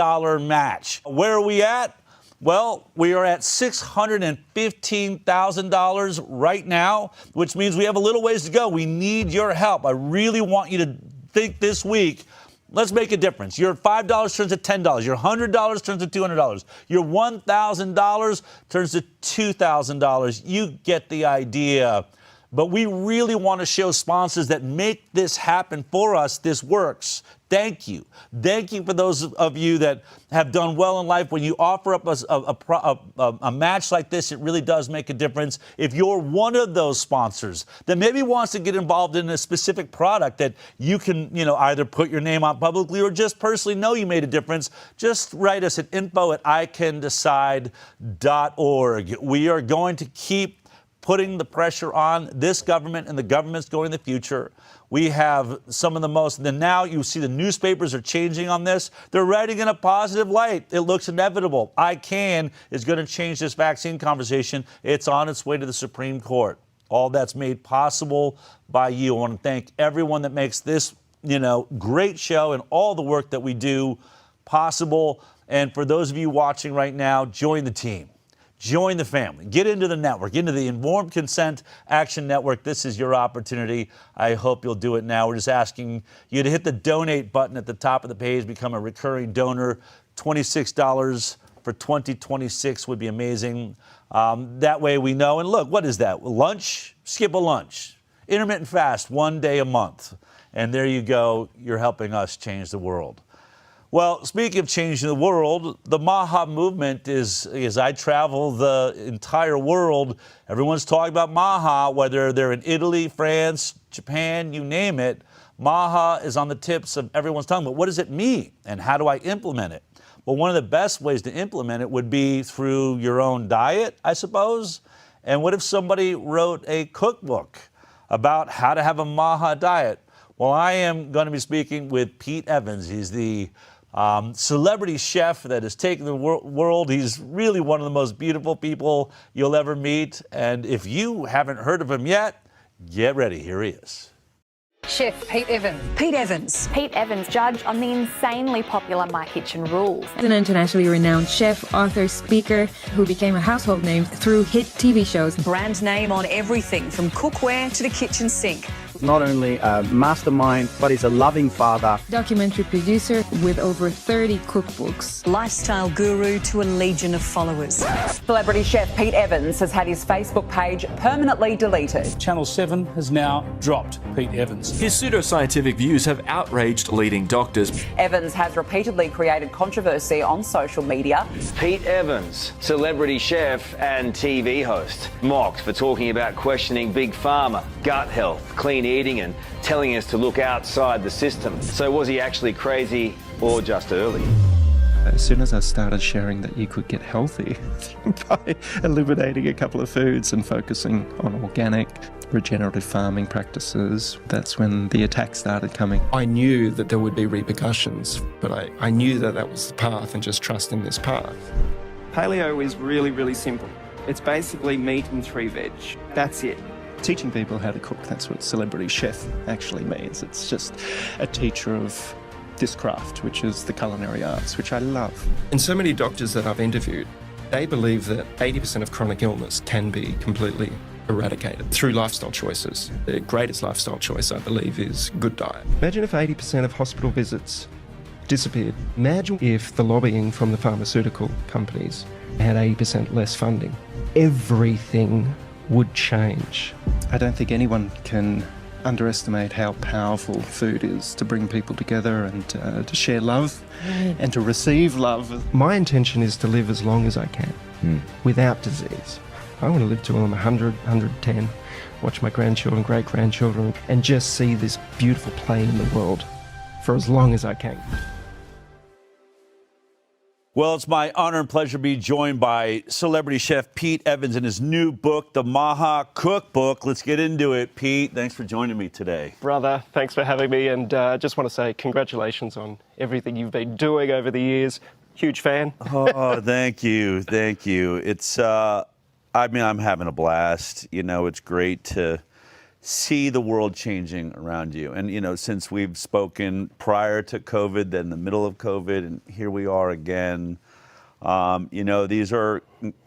match. Where are we at? Well, we are at $615,000 right now, which means we have a little ways to go. We need your help. I really want you to think this week, let's make a difference. Your $5 turns to $10. Your $100 turns to $200. Your $1,000 turns to $2,000. You get the idea. But we really want to show sponsors that make this happen for us. This works. Thank you. Thank you for those of you that have done well in life. When you offer up a match like this, it really does make a difference. If you're one of those sponsors that maybe wants to get involved in a specific product that you can, either put your name on publicly or just personally know you made a difference, just write us at info@icandecide.org. We are going to keep putting the pressure on this government and the governments going in the future. We have some of the most, and now you see the newspapers are changing on this. They're writing in a positive light. It looks inevitable. ICANN is going to change this vaccine conversation. It's on its way to the Supreme Court. All that's made possible by you. I want to thank everyone that makes this, great show and all the work that we do possible. And for those of you watching right now, join the team. Join the family. Get into the network, into the Informed Consent Action Network. This is your opportunity. I hope you'll do it now. We're just asking you to hit the donate button at the top of the page, become a recurring donor. $26 for 2026 would be amazing. That way we know. And look, what is that? Lunch? Skip a lunch. Intermittent fast, one day a month. And there you go, you're helping us change the world. Well, speaking of changing the world, the MAHA movement is, as I travel the entire world, everyone's talking about MAHA, whether they're in Italy, France, Japan, you name it. MAHA is on the tips of everyone's tongue, but what does it mean and how do I implement it? Well, one of the best ways to implement it would be through your own diet, I suppose. And what if somebody wrote a cookbook about how to have a MAHA diet? Well, I am going to be speaking with Pete Evans. He's the celebrity chef that has taken the world. He's really one of the most beautiful people you'll ever meet. And if you haven't heard of him yet, get ready. Here he is. Chef Pete Evans. Pete Evans. Pete Evans, judge on the insanely popular My Kitchen Rules. An internationally renowned chef, author, speaker who became a household name through hit TV shows. Brand name on everything from cookware to the kitchen sink. Not only a mastermind, but he's a loving father. Documentary producer with over 30 cookbooks. Lifestyle guru to a legion of followers. Celebrity chef Pete Evans has had his Facebook page permanently deleted. Channel 7 has now dropped Pete Evans. His pseudoscientific views have outraged leading doctors. Evans has repeatedly created controversy on social media. Pete Evans, celebrity chef and TV host, mocked for talking about questioning Big Pharma, gut health, clean eating and telling us to look outside the system. So was he actually crazy or just early? As soon as I started sharing that you could get healthy by eliminating a couple of foods and focusing on organic, regenerative farming practices, that's when the attacks started coming. I knew that there would be repercussions, but I knew that that was the path and just trusting this path. Paleo is really, really simple. It's basically meat and 3 veg. That's it. Teaching people how to cook, that's what celebrity chef actually means. It's just a teacher of this craft, which is the culinary arts, which I love. And so many doctors that I've interviewed, they believe that 80% of chronic illness can be completely eradicated through lifestyle choices. The greatest lifestyle choice, I believe, is good diet. Imagine if 80% of hospital visits disappeared. Imagine if the lobbying from the pharmaceutical companies had 80% less funding. Everything would change. I don't think anyone can underestimate how powerful food is to bring people together and to share love and to receive love. My intention is to live as long as I can without disease. I want to live till I'm 100, 110, watch my grandchildren, great-grandchildren, and just see this beautiful play in the world for as long as I can. Well, it's my honor and pleasure to be joined by celebrity chef Pete Evans in his new book, The MAHA Cookbook. Let's get into it. Pete, thanks for joining me today. Brother, thanks for having me, and just want to say congratulations on everything you've been doing over the years. Huge fan. Oh, thank you. Thank you. It's, I'm having a blast. You know, it's great to see the world changing around you. And, you know, since we've spoken prior to COVID, then in the middle of COVID, and here we are again, you know, these are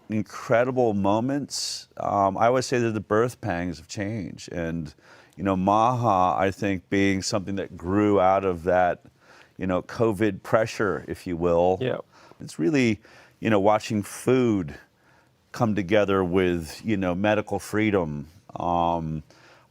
incredible moments. I always say they're the birth pangs of change. And, you know, MAHA, I think, being something that grew out of that, you know, COVID pressure, if you will. Yeah. It's really, you know, watching food come together with, you know, medical freedom.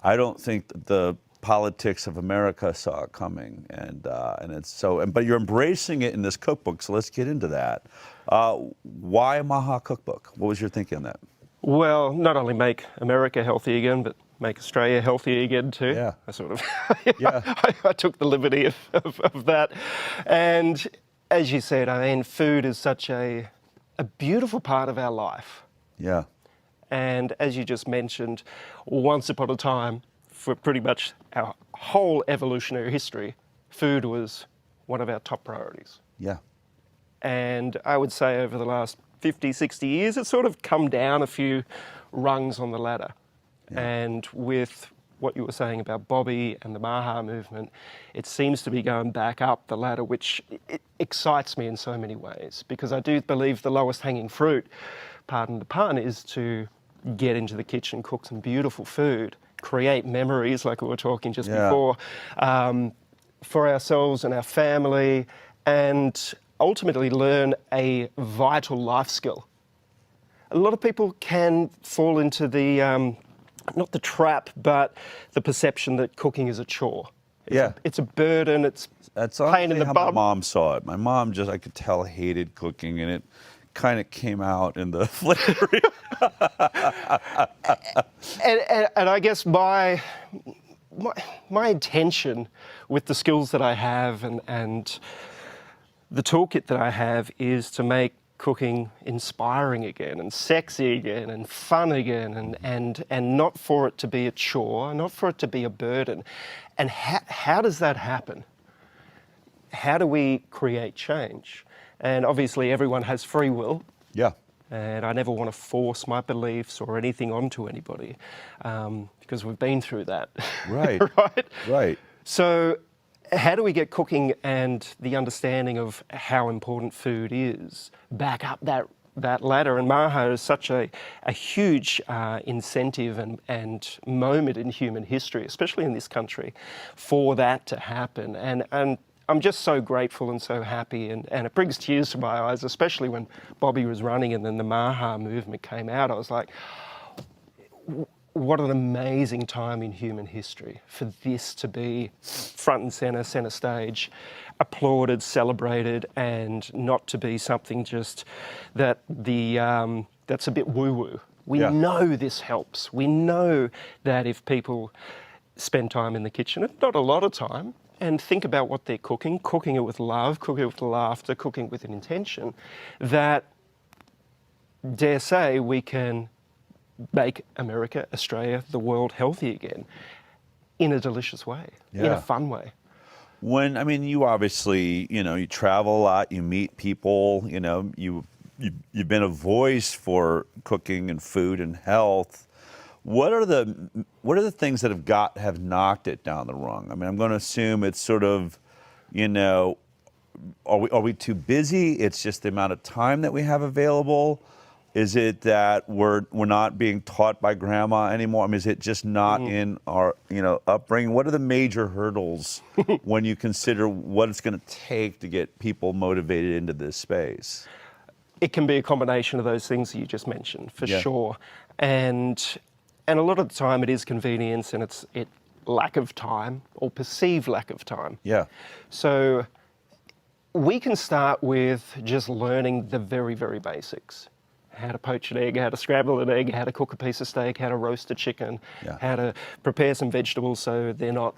I don't think that the politics of America saw it coming, and it's so. But you're embracing it in this cookbook, so let's get into that. Why a MAHA cookbook? What was your thinking on that? Well, not only make America healthy again, but make Australia healthy again too. Yeah. I sort of, I took the liberty of that. And as you said, I mean, food is such a beautiful part of our life. Yeah. And as you just mentioned, once upon a time, for pretty much our whole evolutionary history, food was one of our top priorities. Yeah. And I would say over the last 50, 60 years, it's sort of come down a few rungs on the ladder. Yeah. And with what you were saying about Bobby and the MAHA movement, it seems to be going back up the ladder, which it excites me in so many ways, because I do believe the lowest hanging fruit, pardon the pun, is to get into the kitchen, cook some beautiful food, create memories like we were talking just before, for ourselves and our family, and ultimately learn a vital life skill. A lot of people can fall into the, not the trap, but the perception that cooking is a chore. It's a burden. That's pain in the how bum. my mom saw it. My mom just, I could tell, hated cooking, and it kind of came out in the flavoring. and I guess my intention with the skills that I have and the toolkit that I have is to make cooking inspiring again and sexy again and fun again and not for it to be a chore, not for it to be a burden. And how does that happen? How do we create change? And obviously everyone has free will. Yeah. And I never want to force my beliefs or anything onto anybody because we've been through that. Right. Right. So how do we get cooking and the understanding of how important food is back up that ladder? And MAHA is such a huge incentive and moment in human history, especially in this country, for that to happen. And I'm just so grateful and so happy, and it brings tears to my eyes, especially when Bobby was running and then the MAHA movement came out. I was like, what an amazing time in human history for this to be front and centre stage, applauded, celebrated, and not to be something just that that's a bit woo-woo. We know this helps. We know that if people spend time in the kitchen, not a lot of time, and think about what they're cooking it with love, cooking it with laughter, cooking it with an intention, that, dare say, we can make America, Australia, the world healthy again in a delicious way, in a fun way. You obviously, you travel a lot, you meet people, you've been a voice for cooking and food and health. What are the things that have knocked it down the rung? I'm going to assume it's sort of, are we too busy? It's just the amount of time that we have available. Is it that we're not being taught by grandma anymore? Is it just not in our upbringing? What are the major hurdles when you consider what it's going to take to get people motivated into this space? It can be a combination of those things that you just mentioned, for sure. And a lot of the time it is convenience and it's lack of time or perceived lack of time. Yeah. So we can start with just learning the very, very basics. How to poach an egg, how to scramble an egg, how to cook a piece of steak, how to roast a chicken, how to prepare some vegetables so they're not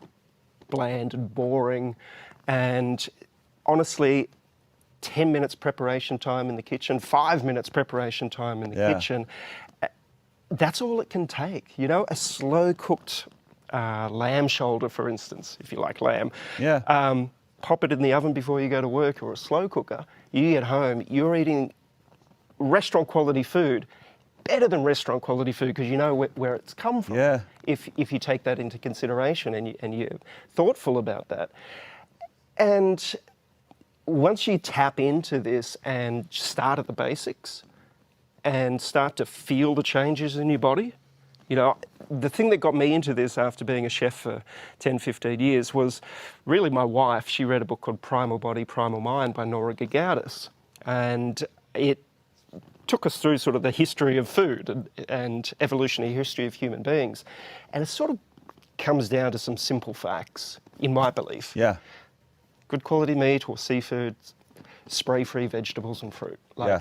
bland and boring. And honestly, 10 minutes preparation time in the kitchen, 5 minutes preparation time in the kitchen, that's all it can take. A slow cooked lamb shoulder, for instance, if you like lamb. Pop it in the oven before you go to work, or a slow cooker. You get home, you're eating restaurant quality food, better than restaurant quality food, because you know where it's come from. If you take that into consideration and you're thoughtful about that. And once you tap into this and start at the basics and start to feel the changes in your body, the thing that got me into this after being a chef for 10, 15 years was really my wife. She read a book called Primal Body, Primal Mind by Nora Gagaudis. And it took us through sort of the history of food and evolutionary history of human beings. And it sort of comes down to some simple facts, in my belief. Good quality meat or seafood, spray-free vegetables and fruit.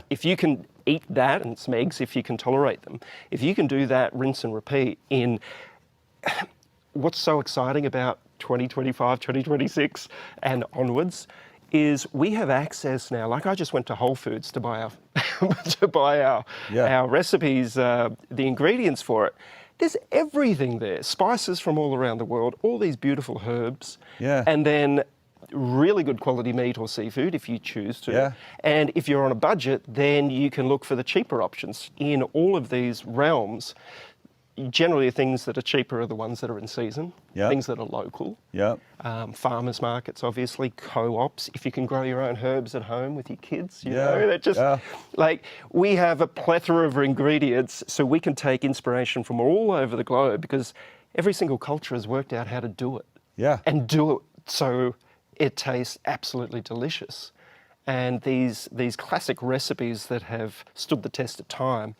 If you can eat that, and some eggs if you can tolerate them, if you can do that, rinse and repeat in what's so exciting about 2025, 2026 and onwards is we have access now. Like I just went to Whole Foods to buy our recipes, the ingredients for it. There's everything there. Spices from all around the world, all these beautiful herbs. And then really good quality meat or seafood if you choose to. And if you're on a budget, then you can look for the cheaper options in all of these realms. Generally, things that are cheaper are the ones that are in season, things that are local. Farmers markets, obviously, co-ops. If you can grow your own herbs at home with your kids, that just like we have a plethora of ingredients, so we can take inspiration from all over the globe because every single culture has worked out how to do it. And do it so it tastes absolutely delicious. And these classic recipes that have stood the test of time,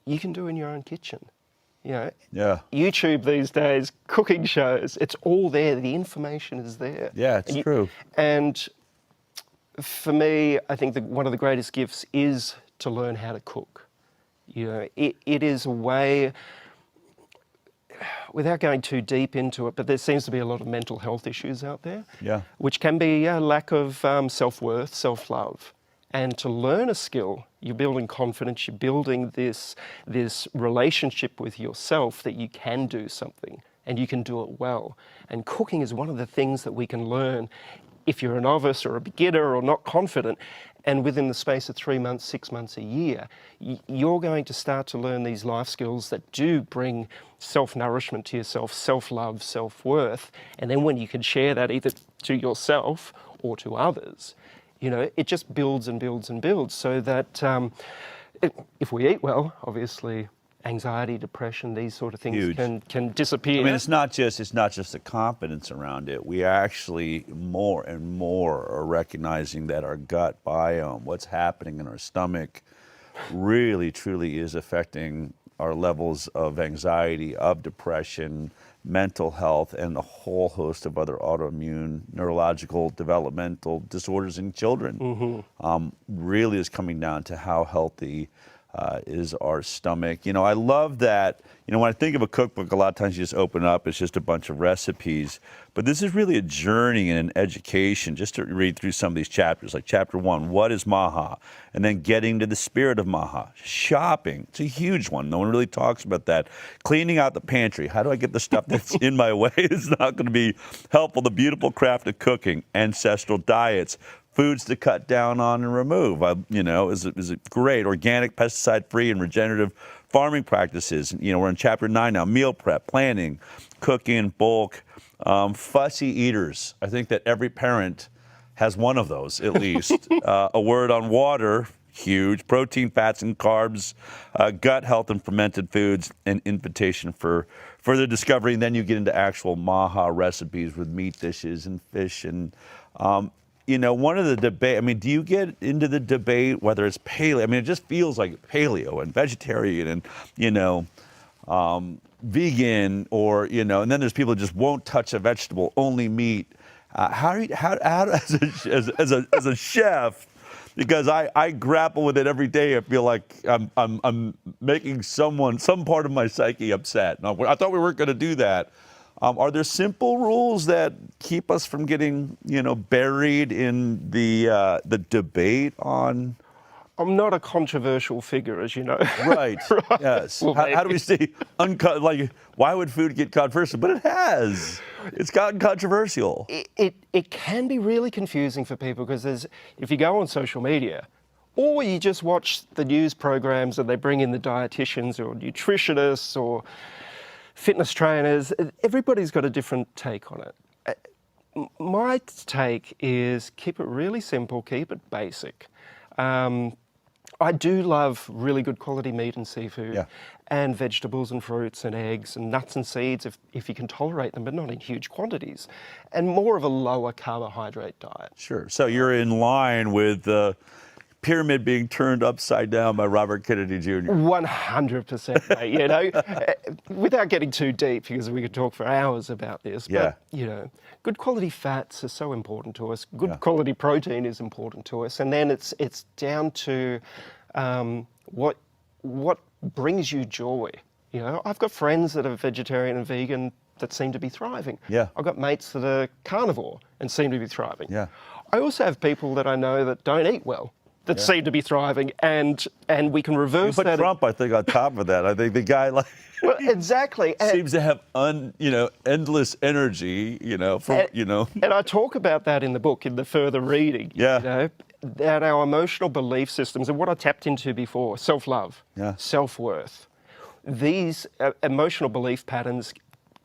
you can do in your own kitchen. YouTube these days, cooking shows, it's all there. The information is there. Yeah, it's true. And for me, I think that one of the greatest gifts is to learn how to cook. It is a way, without going too deep into it, but there seems to be a lot of mental health issues out there, which can be a lack of self-worth, self-love. And to learn a skill, you're building confidence, you're building this relationship with yourself that you can do something and you can do it well. And cooking is one of the things that we can learn if you're a novice or a beginner or not confident. And within the space of 3 months, 6 months, a year, you're going to start to learn these life skills that do bring self-nourishment to yourself, self-love, self-worth. And then when you can share that either to yourself or to others, it just builds and builds and builds, so that if we eat well, obviously anxiety, depression, these sort of things can disappear. I mean, it's not just the confidence around it. We actually more and more are recognizing that our gut biome, what's happening in our stomach, really truly is affecting our levels of anxiety, of depression, mental health, and a whole host of other autoimmune, neurological, developmental disorders in children. Really is coming down to how healthy is our stomach. I love that, when I think of a cookbook, a lot of times you just open up, it's just a bunch of recipes. But this is really a journey and an education, just to read through some of these chapters, like chapter 1, what is MAHA? And then getting to the spirit of MAHA. Shopping, it's a huge one. No one really talks about that. Cleaning out the pantry. How do I get the stuff that's in my way? It's not going to be helpful. The beautiful craft of cooking, ancestral diets, foods to cut down on and remove. Is it great? Organic, pesticide-free, and regenerative farming practices. We're in chapter 9 now. Meal prep, planning, cooking, bulk, fussy eaters. I think that every parent has one of those, at least. A word on water, huge. Protein, fats, and carbs, gut health and fermented foods, an invitation for further discovery. And then you get into actual MAHA recipes with meat dishes and fish and one of the debate, do you get into the debate whether it's paleo? It just feels like paleo and vegetarian and, vegan or, and then there's people who just won't touch a vegetable, only meat. How as a chef, because I grapple with it every day. I feel like I'm making some part of my psyche upset. Now, I thought we weren't going to do that. Are there simple rules that keep us from getting, buried in the debate on? I'm not a controversial figure, as you know. Right. Yes. Well, how do we stay uncut? Why would food get controversial? But it has. It's gotten controversial. It can be really confusing for people because if you go on social media, or you just watch the news programs and they bring in the dietitians or nutritionists or fitness trainers, everybody's got a different take on it. My take is keep it really simple, keep it basic. I do love really good quality meat and seafood and vegetables and fruits and eggs and nuts and seeds if you can tolerate them, but not in huge quantities, and more of a lower carbohydrate diet. Sure. So you're in line with the pyramid being turned upside down by Robert Kennedy Jr. 100%, mate, without getting too deep, because we could talk for hours about this, but, good quality fats are so important to us, good quality protein is important to us, and then it's down to what brings you joy. I've got friends that are vegetarian and vegan that seem to be thriving. I've got mates that are carnivore and seem to be thriving. I also have people that I know that don't eat well, that seem to be thriving, and we can reverse that. You put Trump, I think, on top of that. I think the guy well, exactly seems to have endless energy. And I talk about that in the book in the further reading. That our emotional belief systems and what I tapped into before, self-love, self-worth, these emotional belief patterns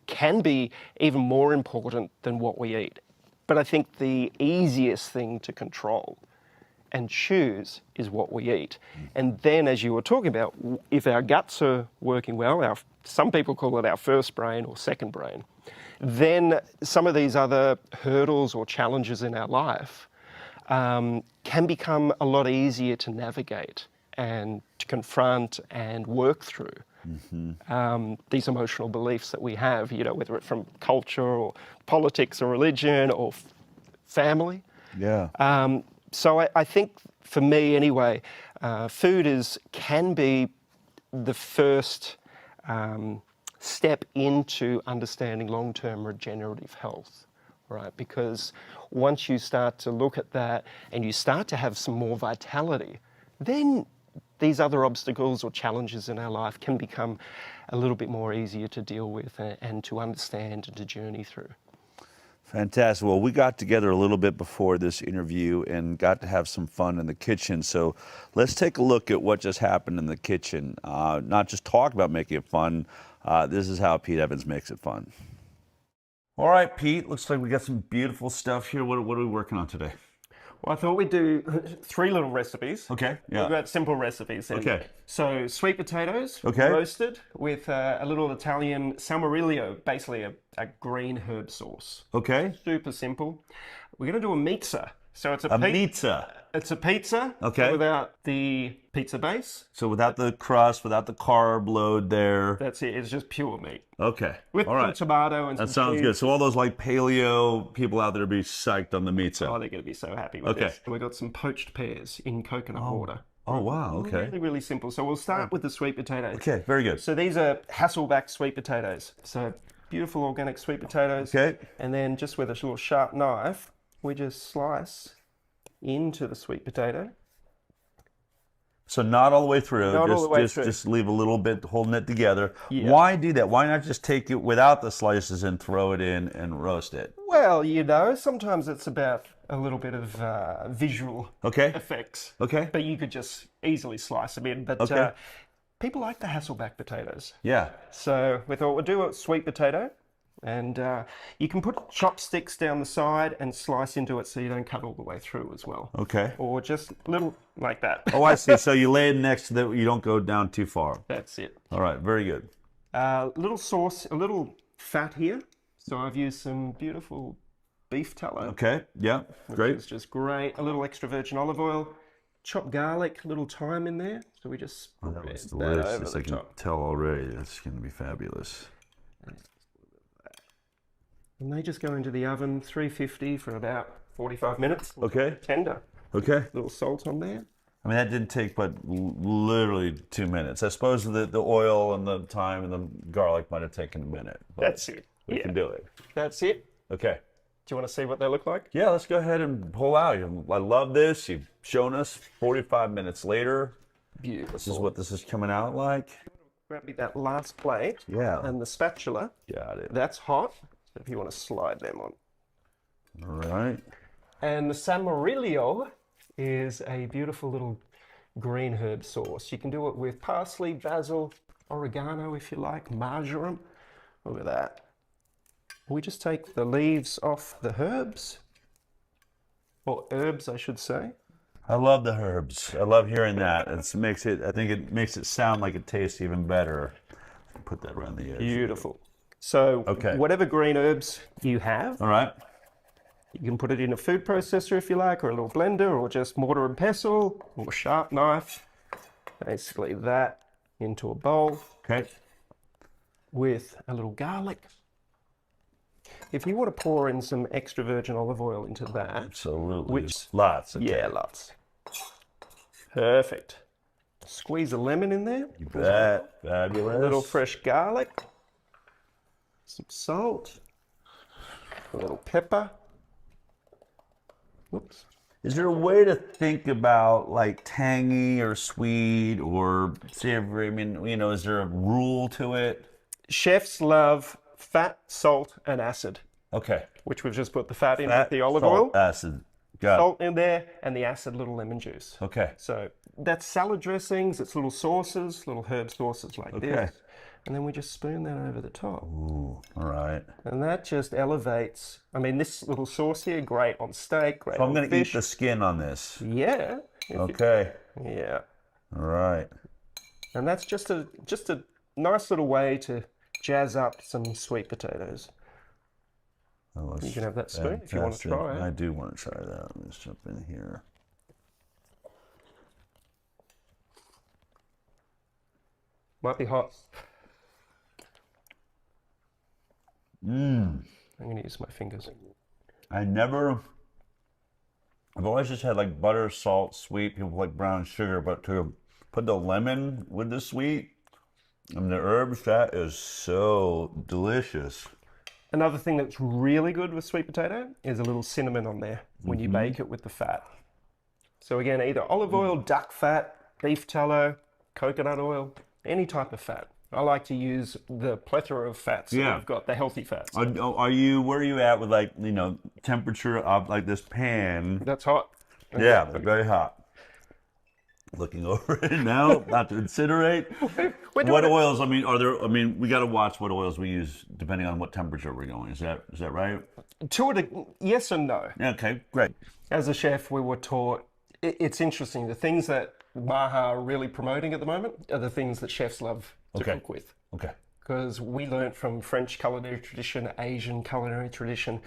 can be even more important than what we eat. But I think the easiest thing to control and choose is what we eat. And then, as you were talking about, if our guts are working well, some people call it our first brain or second brain, then some of these other hurdles or challenges in our life can become a lot easier to navigate and to confront and work through. these emotional beliefs that we have, you know, whether it's from culture or politics or religion or family. Yeah. So I think for me anyway, food can be the first step into understanding long-term regenerative health, right? Because once you start to look at that and you start to have some more vitality, then these other obstacles or challenges in our life can become a little bit more easier to deal with and to understand and to journey through. Fantastic. Well, we got together a little bit before this interview and got to have some fun in the kitchen. So let's take a look at what just happened in the kitchen. Not just talk about making it fun. This is how Pete Evans makes it fun. All right, Pete, looks like we got some beautiful stuff here. What are we working on today? Well, I thought we'd do 3 little recipes. Okay, yeah. We've got simple recipes. Okay. So sweet potatoes, okay, roasted with a little Italian salmorillo, basically a green herb sauce. Okay. Super simple. We're going to do a pizza. So it's a pizza. It's a pizza. Okay. Without the pizza base. So without the crust, without the carb load there. That's it. It's just pure meat. Okay. With some tomato and some That sounds cheese. good. So all those like paleo people out there be psyched on the pizza. Oh, they're going to be so happy with this. And we've got some poached pears in coconut water. Oh, wow. Okay. Really, really simple. So we'll start with the sweet potatoes. Okay, very good. So these are Hasselback sweet potatoes. So beautiful organic sweet potatoes. Okay. And then just with a little sharp knife, we just slice into the sweet potato. So not all the way through. Not all the way through. Just leave a little bit holding it together. Yeah. Why do that? Why not just take it without the slices and throw it in and roast it? Well, you know, sometimes it's about a little bit of visual effects. Okay. But you could just easily slice them in. But people like the Hasselback potatoes. Yeah. So we thought we'll do a sweet potato. And you can put chopsticks down the side and slice into it so you don't cut all the way through as well. Okay. Or just little like that. Oh, I see. So you lay it next to that, you don't go down too far. That's it. All right, very good. Little sauce, a little fat here. So I've used some beautiful beef tallow. Okay, yeah, great. Which is just great. A little extra virgin olive oil. Chopped garlic, a little thyme in there. So we just spread that looks that delicious. over the I can top. tell already. That's going to be fabulous. And they just go into the oven, 350 for about 45 minutes. Okay. Tender. Okay. A little salt on there. I mean, that didn't take but literally 2 minutes. I suppose the oil and the thyme and the garlic might have taken a minute. That's it. We can do it. That's it. Okay. Do you want to see what they look like? Yeah, let's go ahead and pull out. I love this. You've shown us 45 minutes later. Beautiful. This is what this is coming out like. Grab me that last plate. Yeah. And the spatula. Got it. That's hot. So if you want to slide them on. All right. And the Samarillo is a beautiful little green herb sauce. You can do it with parsley, basil, oregano if you like, marjoram. Look at that. We just take the leaves off the herbs, or herbs I should say. I love the herbs. I love hearing that. I think it makes it sound like it tastes even better. Put that around the edge. Beautiful. So whatever green herbs you have, all right, you can put it in a food processor if you like, or a little blender, or just mortar and pestle, or sharp knife. Basically that into a bowl. Okay. With a little garlic. If you want to pour in some extra virgin olive oil into that. Absolutely. Lots. Okay. Yeah, lots. Perfect. Squeeze a lemon in there. You bet. Fabulous. A little fresh garlic. Some salt. A little pepper. Whoops. Is there a way to think about like tangy or sweet or savory? I mean, you know, is there a rule to it? Chefs love fat, salt, and acid. Okay. Which we've just put the fat in with the olive oil. Acid. Got salt in there, and the acid little lemon juice. Okay. So that's salad dressings, it's little sauces, little herb sauces like this. And then we just spoon that over the top. Ooh, all right. And that just elevates. I mean, this little sauce here, great on steak, great So on I'm going to fish. eat the skin on this. Yeah. Okay. Yeah. All right. And that's just a nice little way to jazz up some sweet potatoes. Oh, you can have that spoon if you want to try it. I do want to try that. Let's jump in here. Might be hot. Mmm. I'm going to use my fingers. I've always just had like butter, salt, sweet. People like brown sugar, but to put the lemon with the sweet and the herbs, that is so delicious. Another thing that's really good with sweet potato is a little cinnamon on there when you bake it with the fat. So again, either olive oil, duck fat, beef tallow, coconut oil, any type of fat. I like to use the plethora of fats that we've got, the healthy fats. Where are you at with like, temperature of like this pan? That's hot. Yeah, very hot. Looking over it now, not to incinerate. What oils, we got to watch what oils we use depending on what temperature we're going. Is that right? Yes and no. Okay, great. As a chef, we were taught, it's interesting, the things that MAHA are really promoting at the moment are the things that chefs love to cook with. Okay. Because we learnt from French culinary tradition, Asian culinary tradition,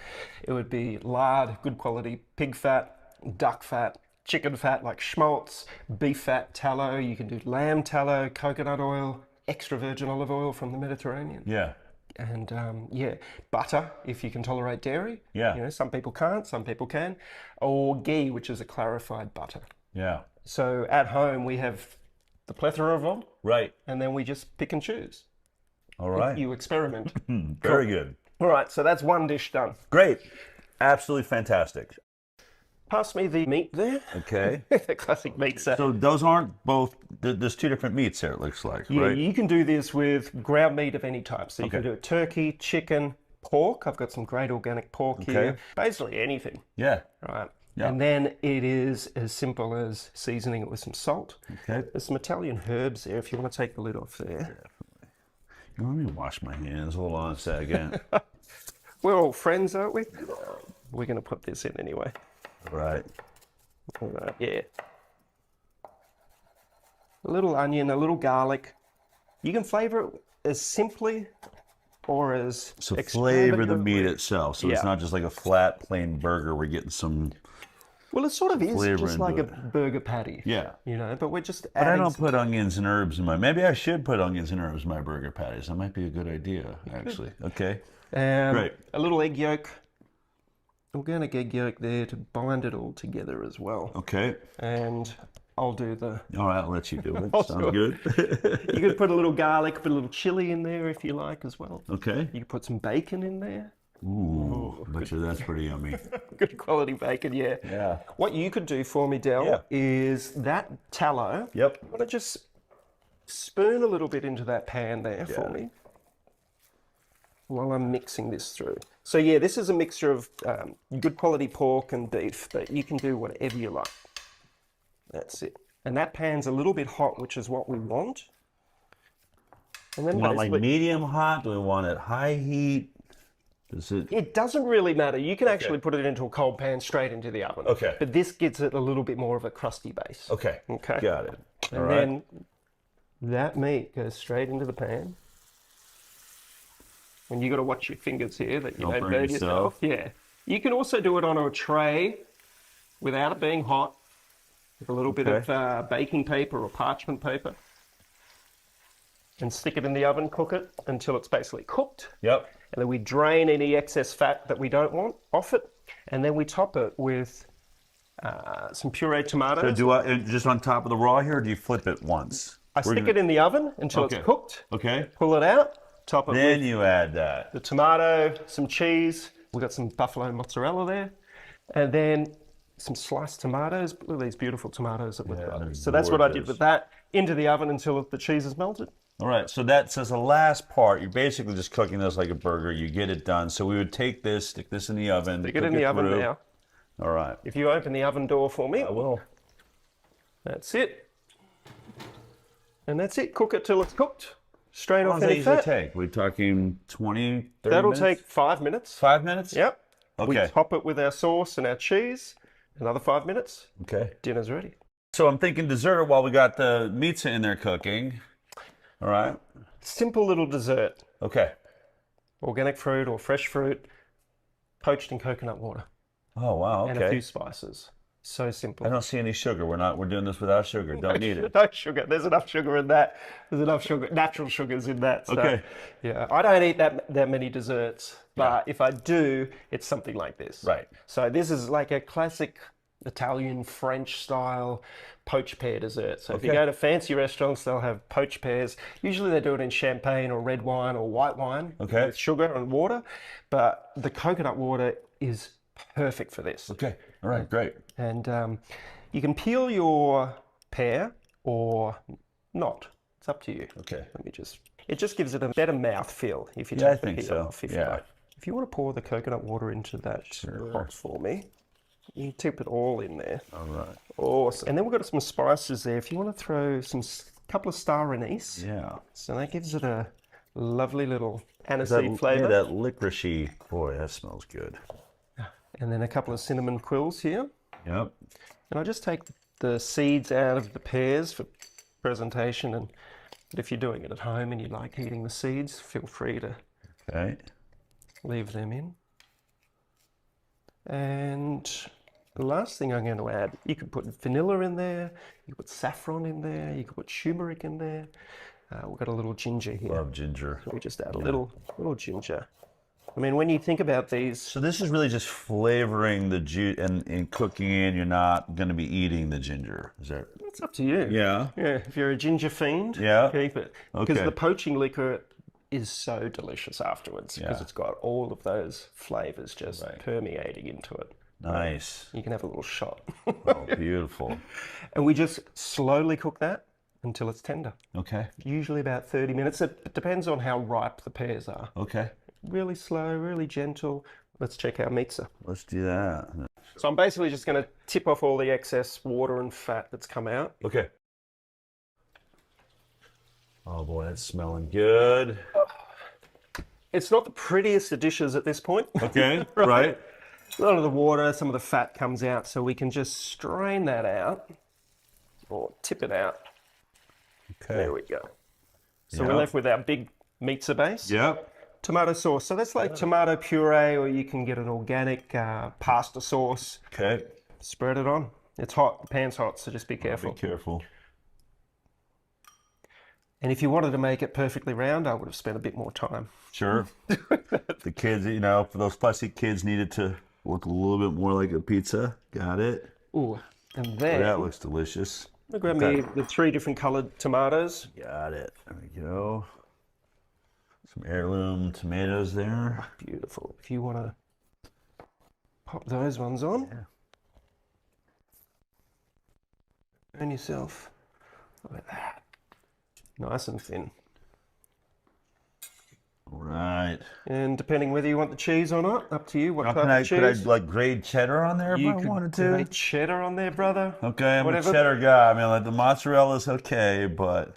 it would be lard, good quality pig fat, duck fat, chicken fat like schmaltz, beef fat, tallow. You can do lamb tallow, coconut oil, extra virgin olive oil from the Mediterranean. Yeah. And butter, if you can tolerate dairy. Yeah. Some people can't, some people can. Or ghee, which is a clarified butter. Yeah. So at home we have the plethora of them. Right. And then we just pick and choose. All right. You experiment. Very good. All right, so that's one dish done. Great. Absolutely fantastic. Pass me the meat there. Okay. The classic meat set. So those aren't both, there's two different meats here, it looks like, Yeah, right? you can do this with ground meat of any type. So you can do it turkey, chicken, pork. I've got some great organic pork here. Basically anything. Yeah. Right. Yeah. And then it is as simple as seasoning it with some salt. Okay. There's some Italian herbs there if you want to take the lid off there. Definitely. Let me wash my hands. Hold on a second. We're all friends, aren't we? We're going to put this in anyway. Right. Yeah. A little onion, a little garlic. You can flavor it as simply or as So flavor the meat extravagantly. itself. So it's not just like a flat, plain burger. We're getting some Well, it sort of is flavor just like a into burger patty. Yeah. But we're just But I adding don't put onions and herbs in my, maybe I should put onions and herbs in my burger patties. That might be a good idea, actually. Okay. Great. A little egg yolk. Organic egg yolk there to bind it all together as well. Okay. And I'll do the... All right, I'll let you do it. I'll Sounds do good. You could put a little garlic, put a little chili in there if you like as well. Okay. You could put some bacon in there. Ooh, I bet you that's pretty yummy. Good quality bacon, yeah. Yeah. What you could do for me, Del, is that tallow. Yep. I'm going to just spoon a little bit into that pan there for me while I'm mixing this through. So yeah, this is a mixture of good quality pork and beef, but you can do whatever you like. That's it. And that pan's a little bit hot, which is what we want. And then You want like medium hot? Do we want it high heat? Does it? It doesn't really matter. You can actually put it into a cold pan straight into the oven. Okay. But this gives it a little bit more of a crusty base. Okay. Okay. Got it. And then that meat goes straight into the pan. And you got to watch your fingers here that you don't burn yourself. Yeah. You can also do it on a tray without it being hot, with a little bit of baking paper or parchment paper. And stick it in the oven, cook it until it's basically cooked. Yep. And then we drain any excess fat that we don't want off it. And then we top it with some pureed tomatoes. So do I just on top of the raw here, or do you flip it once? I stick it in the oven until it's cooked. Okay. Pull it out. Top it Then with you add that. the tomato, some cheese. We've got some buffalo mozzarella there. And then some sliced tomatoes. Look at these beautiful tomatoes that we've got. So that's what I did with that. Into the oven until the cheese is melted. All right, so that says the last part, you're basically just cooking this like a burger. You get it done. So we would take this, stick this in the oven. Stick it in the oven now. All right. If you open the oven door for me. I will. That's it. And that's it. Cook it till it's cooked. Straight How off long does that any usually fat. take? We're talking 20, 30 That'll minutes? take 5 minutes. 5 minutes? Yep. Okay. We top it with our sauce and our cheese. Another 5 minutes. Okay. Dinner's ready. So I'm thinking dessert while we got the meats in there cooking. All right. Simple little dessert. Okay. Organic fruit or fresh fruit, poached in coconut water. Oh, wow. And a Okay. few spices. So simple. I don't see any sugar. We're doing this without sugar. Don't need it. No sugar. There's enough sugar in that. There's enough sugar, natural sugars in that. So, Okay. yeah, I don't eat that many desserts, but if I do, it's something like this. Right. So this is like a classic Italian, French style poached pear dessert. So if you go to fancy restaurants, they'll have poached pears. Usually they do it in champagne or red wine or white wine with sugar and water. But the coconut water is perfect for this. Okay. All right. Great. And you can peel your pear or not. It's up to you. Okay. Let me just. It just gives it a better mouth feel if you Yeah, I take the think peel so. off. Yeah. If you want to pour the coconut water into that pot for me, you tip it all in there. All right. Awesome. And then we've got some spices there. If you want to throw some couple of star anise. Yeah. So that gives it a lovely little aniseed flavour. Yeah, that licoricey. Boy, that smells good. And then a couple of cinnamon quills here. Yep. And I just take the seeds out of the pears for presentation. But if you're doing it at home and you like eating the seeds, feel free to leave them in. And the last thing I'm going to add, you could put vanilla in there, you could put saffron in there, you could put turmeric in there. We've got a little ginger here. Love ginger. So we just add a little ginger. I mean, when you think about these... So this is really just flavoring the juice and cooking in. You're not going to be eating the ginger. Is that... It's up to you. Yeah. Yeah, if you're a ginger fiend, keep it. Because the poaching liquor is so delicious afterwards because it's got all of those flavors just permeating into it. Nice. You can have a little shot. Oh, beautiful. And we just slowly cook that until it's tender. Okay. Usually about 30 minutes. It depends on how ripe the pears are. Okay. Really slow, really gentle. Let's check our mixer. Let's do that. So I'm basically just going to tip off all the excess water and fat that's come out. Okay. Oh boy, that's smelling good. It's not the prettiest of dishes at this point. Okay, right. A lot of the water, some of the fat comes out, so we can just strain that out or tip it out. Okay. There we go. So we're left with our big pizza base. Yep. Tomato sauce. So that's like tomato puree, or you can get an organic pasta sauce. Okay. Spread it on. It's hot. The pan's hot, so just be careful. Be careful. And if you wanted to make it perfectly round, I would have spent a bit more time. Sure. The kids, you know, for those fussy kids, needed to look a little bit more like a pizza. Got it. Ooh, and then... Oh, that looks delicious. I'm going to grab me the 3 different coloured tomatoes. Got it. There we go. Some heirloom tomatoes there. Beautiful. If you want to pop those ones on. Yeah. And yourself. Look at that. Nice and thin. All right. And depending whether you want the cheese or not, up to you. What type of cheese? Could I like grate cheddar on there if I wanted to? Grate cheddar on there, brother. Okay, I'm a cheddar guy. I mean, like the mozzarella's okay, but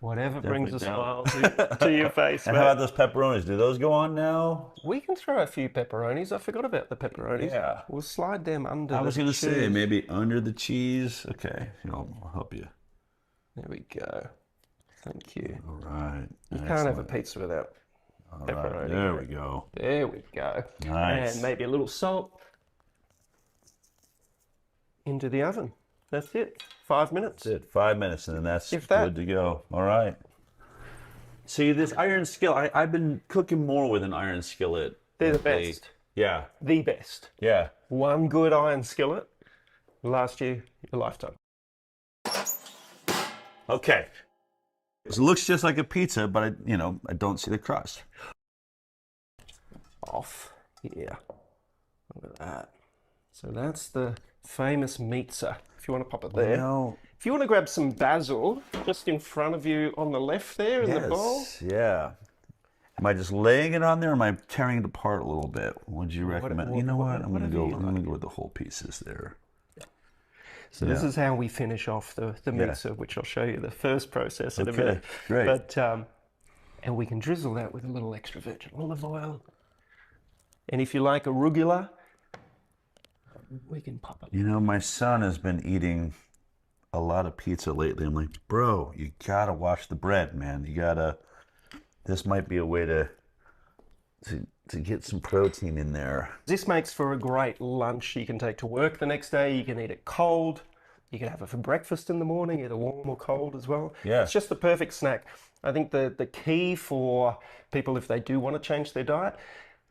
whatever brings a smile to your face. And how about those pepperonis? Do those go on now? We can throw a few pepperonis. I forgot about the pepperonis. Yeah. We'll slide them under. I was going to say maybe under the cheese. Okay, I'll help you. There we go. Thank you. All right. You can't have a pizza without pepperoni. Right. There we go. There we go. Nice. And maybe a little salt into the oven. That's it. 5 minutes. That's it. 5 minutes, and then that's good to go. All right. See, this iron skillet, I've been cooking more with an iron skillet. They're the best. Yeah. The best. Yeah. One good iron skillet will last you your lifetime. Okay. It looks just like a pizza, but I don't see the crust. Off here. Look at that. So that's the famous pizza. If you want to pop it there. Well, if you want to grab some basil just in front of you on the left there in the bowl. Yeah. Am I just laying it on there, or am I tearing it apart a little bit? Would you recommend? You know what? I'm going to go with the whole pieces there. So this is how we finish off the pizza, which I'll show you the first process in a minute. Great. But and we can drizzle that with a little extra virgin olive oil. And if you like arugula, we can pop it. You know, my son has been eating a lot of pizza lately. I'm like, bro, you gotta wash the bread, man. You gotta. This might be a way to to get some protein in there. This makes for a great lunch you can take to work the next day. You can eat it cold. You can have it for breakfast in the morning, either warm or cold as well. Yeah. It's just the perfect snack. I think the key for people, if they do want to change their diet,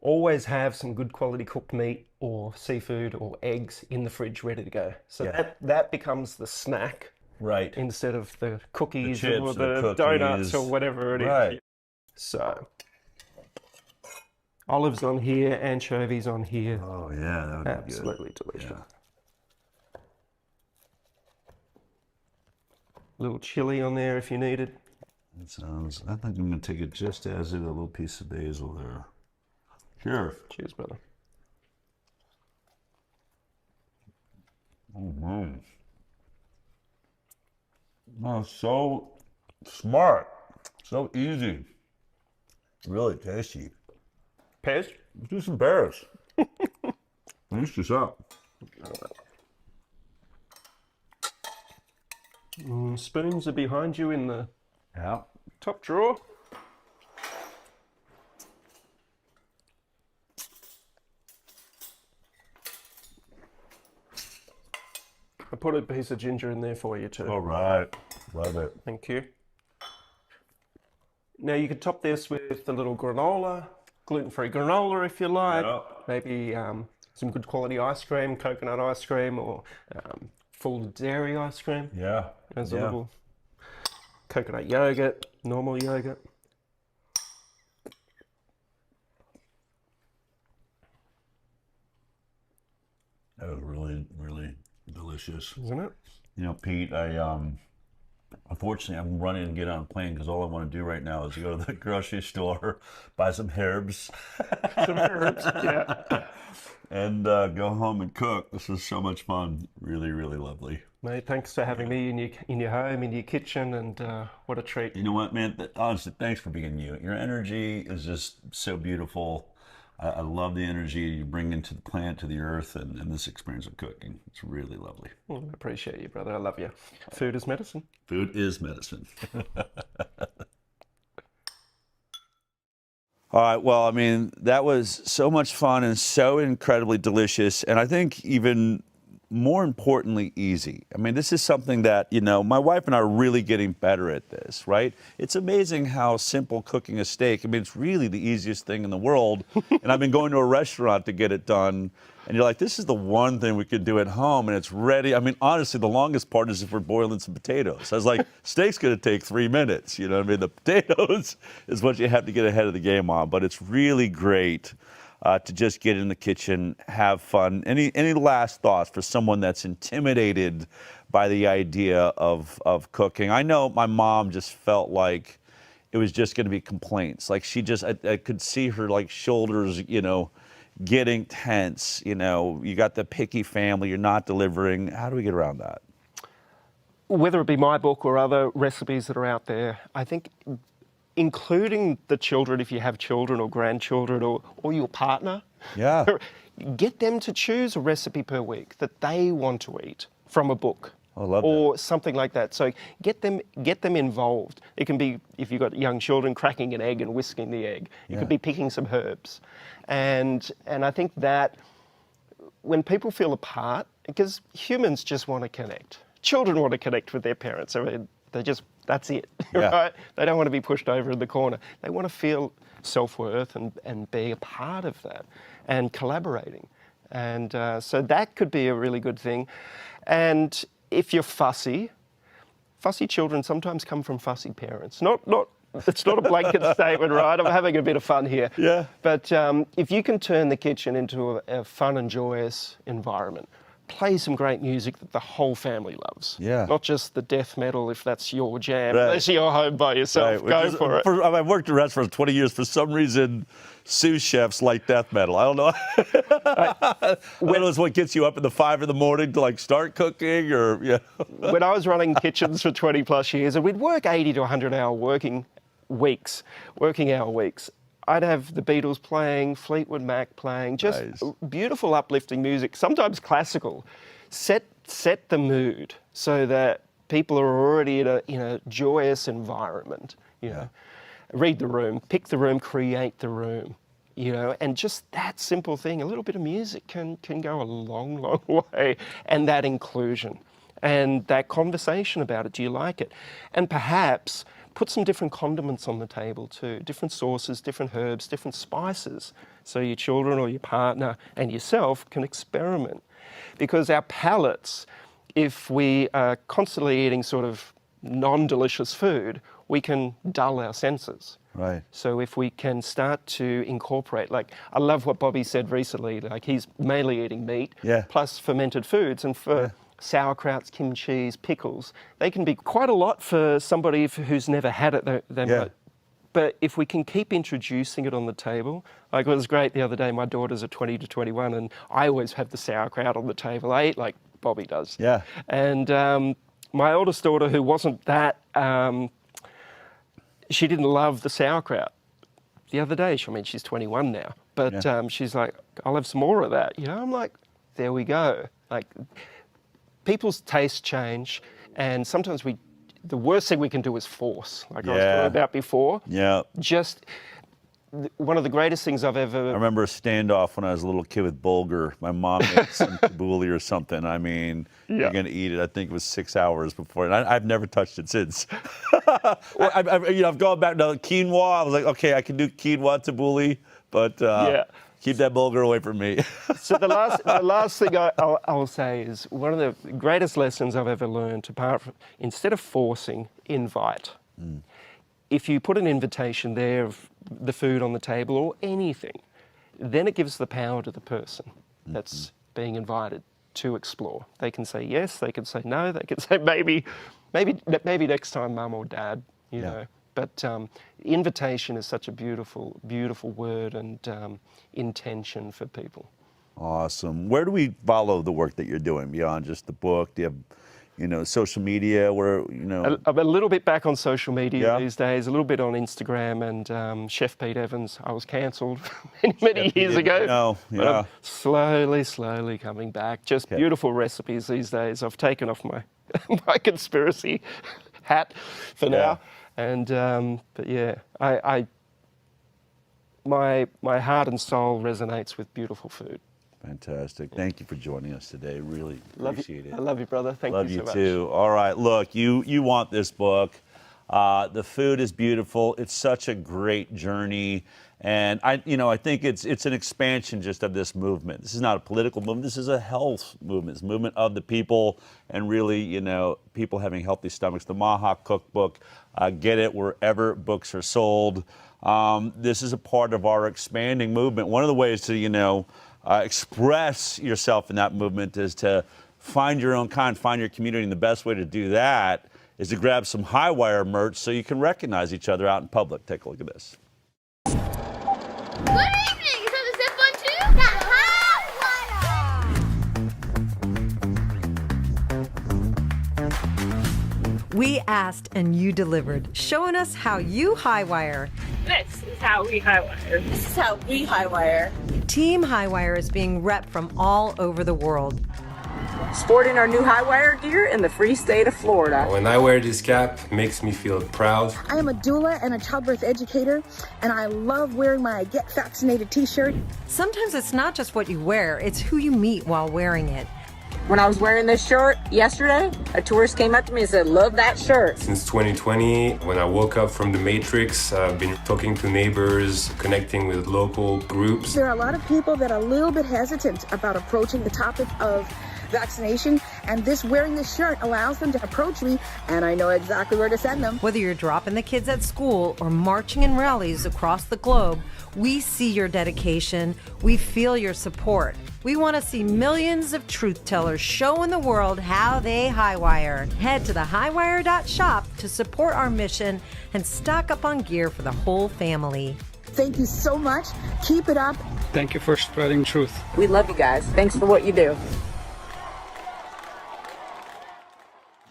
always have some good quality cooked meat or seafood or eggs in the fridge ready to go. So that becomes the snack. Right. Instead of the cookies chips or or the the donuts or whatever it is. Right. So, olives on here, anchovies on here. Oh yeah, that would be absolutely delicious. Yeah. Little chili on there if you need it. That sounds. I think I'm gonna take it just as it. A little piece of basil there. Cheers. Cheers, brother. Mm-hmm. Oh, so smart, so easy, really tasty. Pears? Let's do some pears. Finish this up. Spoons are behind you in the top drawer. I put a piece of ginger in there for you too. All right, love it. Thank you. Now you could top this with a little granola, gluten-free granola if you like. Maybe some good quality ice cream, coconut ice cream, or full dairy ice cream. Yeah. There's a little coconut yogurt, normal yogurt. That was really, really delicious. Isn't it? You know, Pete, unfortunately, I'm running to get on a plane because all I want to do right now is go to the grocery store, buy some herbs. Some herbs, yeah. And go home and cook. This is so much fun. Really, really lovely. Mate, thanks for having me in your home, in your kitchen, and what a treat. You know what, man? Honestly, thanks for being you. Your energy is just so beautiful. I love the energy you bring into the plant, to the earth, and this experience of cooking. It's really lovely. Well, I appreciate you, brother. I love you. Food is medicine. Food is medicine. All right. Well, I mean, that was so much fun and so incredibly delicious. And I think even more importantly, easy. I mean, this is something that, you know, my wife and I are really getting better at this, right? It's amazing how simple cooking a steak. I mean, it's really the easiest thing in the world. And I've been going to a restaurant to get it done. And you're like, this is the one thing we could do at home and it's ready. I mean, honestly, the longest part is if we're boiling some potatoes. I was like, steak's going to take 3 minutes. You know what I mean? The potatoes is what you have to get ahead of the game on. But it's really great to just get in the kitchen, have fun. Any last thoughts for someone that's intimidated by the idea of cooking? I know my mom just felt like it was just going to be complaints. Like she just, I could see her like shoulders, you know, getting tense. You know, you got the picky family, you're not delivering. How do we get around that? Whether it be my book or other recipes that are out there, I think including the children, if you have children or grandchildren or your partner, get them to choose a recipe per week that they want to eat from a book. I love or that. Something like that. So get them involved. It can be, if you've got young children, cracking an egg and whisking the egg. It could be picking some herbs. And I think that when people feel a part, because humans just want to connect. Children want to connect with their parents. I mean, that's it, right? They don't want to be pushed over in the corner. They want to feel self-worth and be a part of that and collaborating. And so that could be a really good thing. And if you're fussy children sometimes come from fussy parents. It's not a blanket statement, right? I'm having a bit of fun here. Yeah. But if you can turn the kitchen into a fun and joyous environment, play some great music that the whole family loves. Yeah. Not just the death metal, if that's your jam. Right. Unless you're home by yourself, go for it. I've worked in restaurants for 20 years. For some reason, sous chefs like death metal. I don't know. I don't know if it's what gets you up at the 5 in the morning to like start cooking or, When I was running kitchens for 20 plus years, and we'd work 80 to 100 hour working hour weeks. I'd have the Beatles playing, Fleetwood Mac playing, just beautiful, uplifting music, sometimes classical. Set the mood so that people are already in a joyous environment. You know, read the room, pick the room, create the room. you know, and just that simple thing, a little bit of music can go a long, long way, and that inclusion and that conversation about it. Do you like it? And perhaps put some different condiments on the table too, different sauces, different herbs, different spices, so your children or your partner and yourself can experiment. Because our palates, if we are constantly eating sort of non-delicious food, we can dull our senses. Right. So if we can start to incorporate, like I love what Bobby said recently, like he's mainly eating meat plus fermented foods, and for sauerkrauts, kimchi, pickles, they can be quite a lot for somebody who's never had it. They might. But if we can keep introducing it on the table, like it was great the other day, my daughters are 20 to 21, and I always have the sauerkraut on the table. I eat like Bobby does. Yeah. And my oldest daughter, who wasn't that, she didn't love the sauerkraut. The other day, she's 21 now, but she's like, I'll have some more of that. You know, I'm like, there we go. Like, people's tastes change, and sometimes the worst thing we can do is force, like I was talking about before. Yeah. Just one of the greatest things I've ever... I remember a standoff when I was a little kid with bulgur. My mom made some tabbouleh or something. I mean, you're going to eat it. I think it was 6 hours before, and I've never touched it since. I've gone back to quinoa. I was like, okay, I can do quinoa tabbouleh, but keep that bulgur away from me. So the last thing I'll say is one of the greatest lessons I've ever learned, apart from, instead of forcing, invite. If you put an invitation there of the food on the table or anything, then it gives the power to the person that's being invited to explore. They can say yes, they can say no, they can say maybe next time, mum or dad, you know. But invitation is such a beautiful, beautiful word and intention for people. Awesome. Where do we follow the work that you're doing beyond just the book? Do you have, social media where, I'm a little bit back on social media these days, a little bit on Instagram, and Chef Pete Evans. I was cancelled many years ago. But I'm slowly coming back. Just beautiful recipes these days. I've taken off my my conspiracy hat for now. And but yeah, my heart and soul resonates with beautiful food. Fantastic. Thank you for joining us today. Really appreciate it. I love you, brother. Thank you so much. Love you too. All right, look, you want this book. The food is beautiful. It's such a great journey. And I think it's an expansion just of this movement. This is not a political movement. This is a health movement. It's a movement of the people, and really, people having healthy stomachs. The MAHA cookbook, get it wherever books are sold. This is a part of our expanding movement. One of the ways to, express yourself in that movement is to find your own kind, find your community. And the best way to do that is to grab some HighWire merch so you can recognize each other out in public. Take a look at this. Good evening! Is that the zip one too? Yeah, We asked and you delivered, showing us how you HighWire. This is how we HighWire. This is how we HighWire. Team HighWire is being repped from all over the world. Sporting our new HighWire gear in the free state of Florida. When I wear this cap, it makes me feel proud. I am a doula and a childbirth educator, and I love wearing my Get Vaccinated t-shirt. Sometimes it's not just what you wear, it's who you meet while wearing it. When I was wearing this shirt yesterday, a tourist came up to me and said, love that shirt. Since 2020, when I woke up from the Matrix, I've been talking to neighbors, connecting with local groups. There are a lot of people that are a little bit hesitant about approaching the topic of vaccination, and wearing this shirt allows them to approach me, and I know exactly where to send them. Whether you're dropping the kids at school or marching in rallies across the globe, we see your dedication, we feel your support. We want to see millions of truth tellers showing the world how they HighWire. Head to the highwire.shop to support our mission and stock up on gear for the whole family. Thank you so much. Keep it up. Thank you for spreading truth. We love you guys. Thanks for what you do.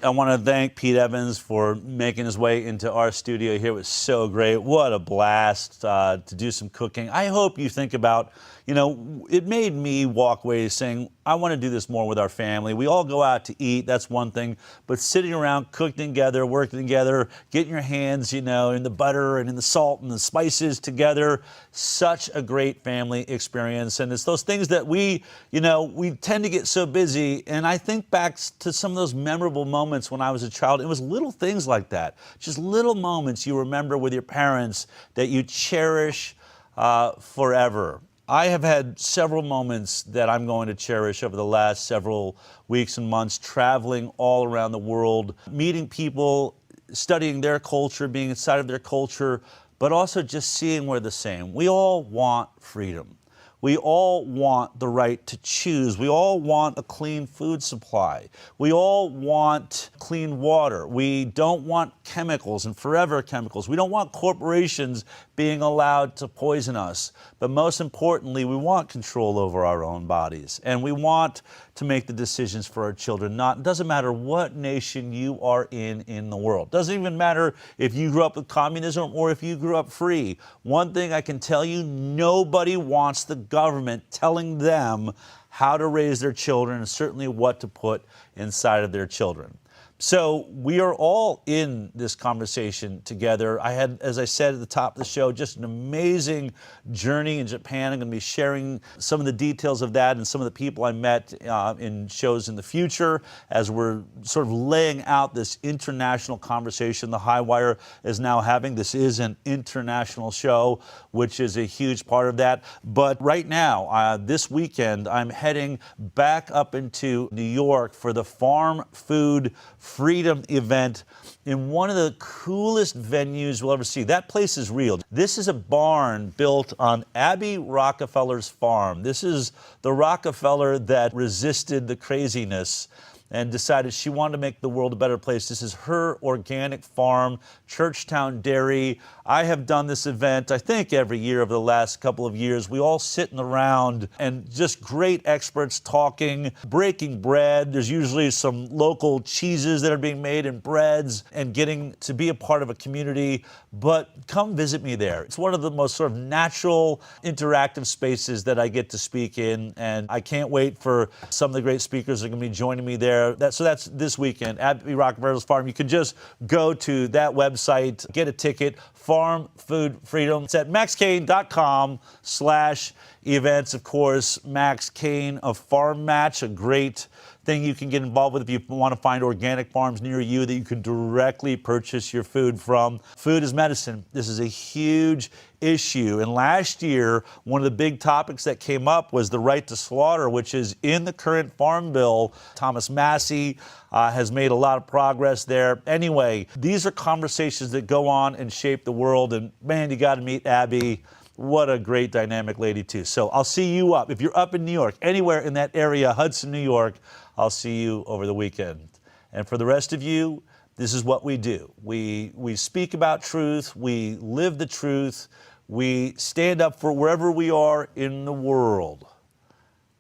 I want to thank Pete Evans for making his way into our studio here. It was so great. What a blast to do some cooking. I hope you think about, it made me walk away saying, I want to do this more with our family. We all go out to eat, that's one thing, but sitting around, cooking together, working together, getting your hands, in the butter and in the salt and the spices together, such a great family experience. And it's those things that we tend to get so busy. And I think back to some of those memorable moments when I was a child. It was little things like that, just little moments you remember with your parents that you cherish forever. I have had several moments that I'm going to cherish over the last several weeks and months, traveling all around the world, meeting people, studying their culture, being inside of their culture, but also just seeing we're the same. We all want freedom. We all want the right to choose. We all want a clean food supply. We all want clean water. We don't want chemicals and forever chemicals. We don't want corporations being allowed to poison us. But most importantly, we want control over our own bodies. And we want to make the decisions for our children. It doesn't matter what nation you are in the world. It doesn't even matter if you grew up with communism or if you grew up free. One thing I can tell you, nobody wants the government telling them how to raise their children and certainly what to put inside of their children. So we are all in this conversation together. I had, as I said at the top of the show, just an amazing journey in Japan. I'm going to be sharing some of the details of that and some of the people I met in shows in the future as we're sort of laying out this international conversation the HighWire is now having. This is an international show, which is a huge part of that. But right now, this weekend, I'm heading back up into New York for the Farm Food Freedom event in one of the coolest venues we'll ever see. That place is real. This is a barn built on Abby Rockefeller's farm. This is the Rockefeller that resisted the craziness and decided she wanted to make the world a better place. This is her organic farm, Churchtown Dairy. I have done this event, I think, every year over the last couple of years. We all sitting around and just great experts talking, breaking bread. There's usually some local cheeses that are being made and breads and getting to be a part of a community. But come visit me there. It's one of the most sort of natural, interactive spaces that I get to speak in. And I can't wait for some of the great speakers that are going to be joining me there. So that's this weekend, Abby Rockefeller's Farm. You can just go to that website, get a ticket, Farm Food Freedom. It's at maxkane.com/events. Of course, Max Kane of Farm Match, a great thing you can get involved with if you want to find organic farms near you that you can directly purchase your food from. Food is medicine. This is a huge issue. And last year, one of the big topics that came up was the right to slaughter, which is in the current Farm Bill. Thomas Massey has made a lot of progress there. Anyway, these are conversations that go on and shape the world. And man, you got to meet Abby. What a great dynamic lady, too. So I'll see you up. If you're up in New York, anywhere in that area, Hudson, New York, I'll see you over the weekend. And for the rest of you, this is what we do. We speak about truth. We live the truth. We stand up for wherever we are in the world.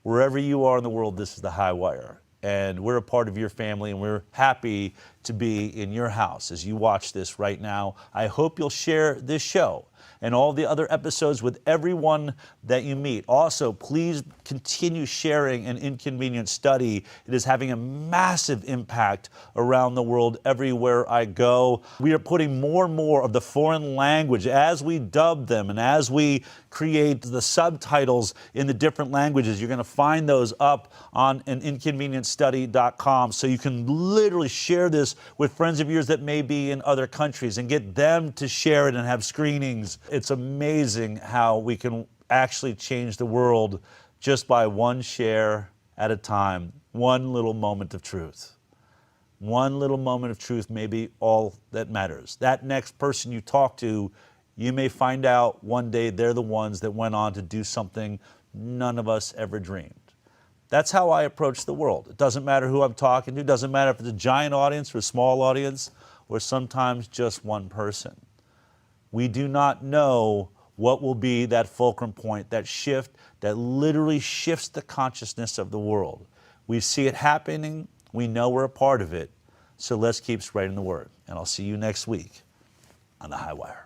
Wherever you are in the world, this is the HighWire. And we're a part of your family, and we're happy to be in your house as you watch this right now. I hope you'll share this show and all the other episodes with everyone that you meet. Also, please continue sharing An Inconvenient Study. It is having a massive impact around the world everywhere I go. We are putting more and more of the foreign language as we dub them and as we create the subtitles in the different languages. You're going to find those up on aninconvenientstudy.com, so you can literally share this with friends of yours that may be in other countries and get them to share it and have screenings. It's amazing how we can actually change the world just by one share at a time, one little moment of truth. One little moment of truth may be all that matters. That next person you talk to, you may find out one day they're the ones that went on to do something none of us ever dreamed. That's how I approach the world. It doesn't matter who I'm talking to. It doesn't matter if it's a giant audience or a small audience or sometimes just one person. We do not know what will be that fulcrum point, that shift that literally shifts the consciousness of the world. We see it happening. We know we're a part of it. So let's keep spreading the word. And I'll see you next week on the HighWire.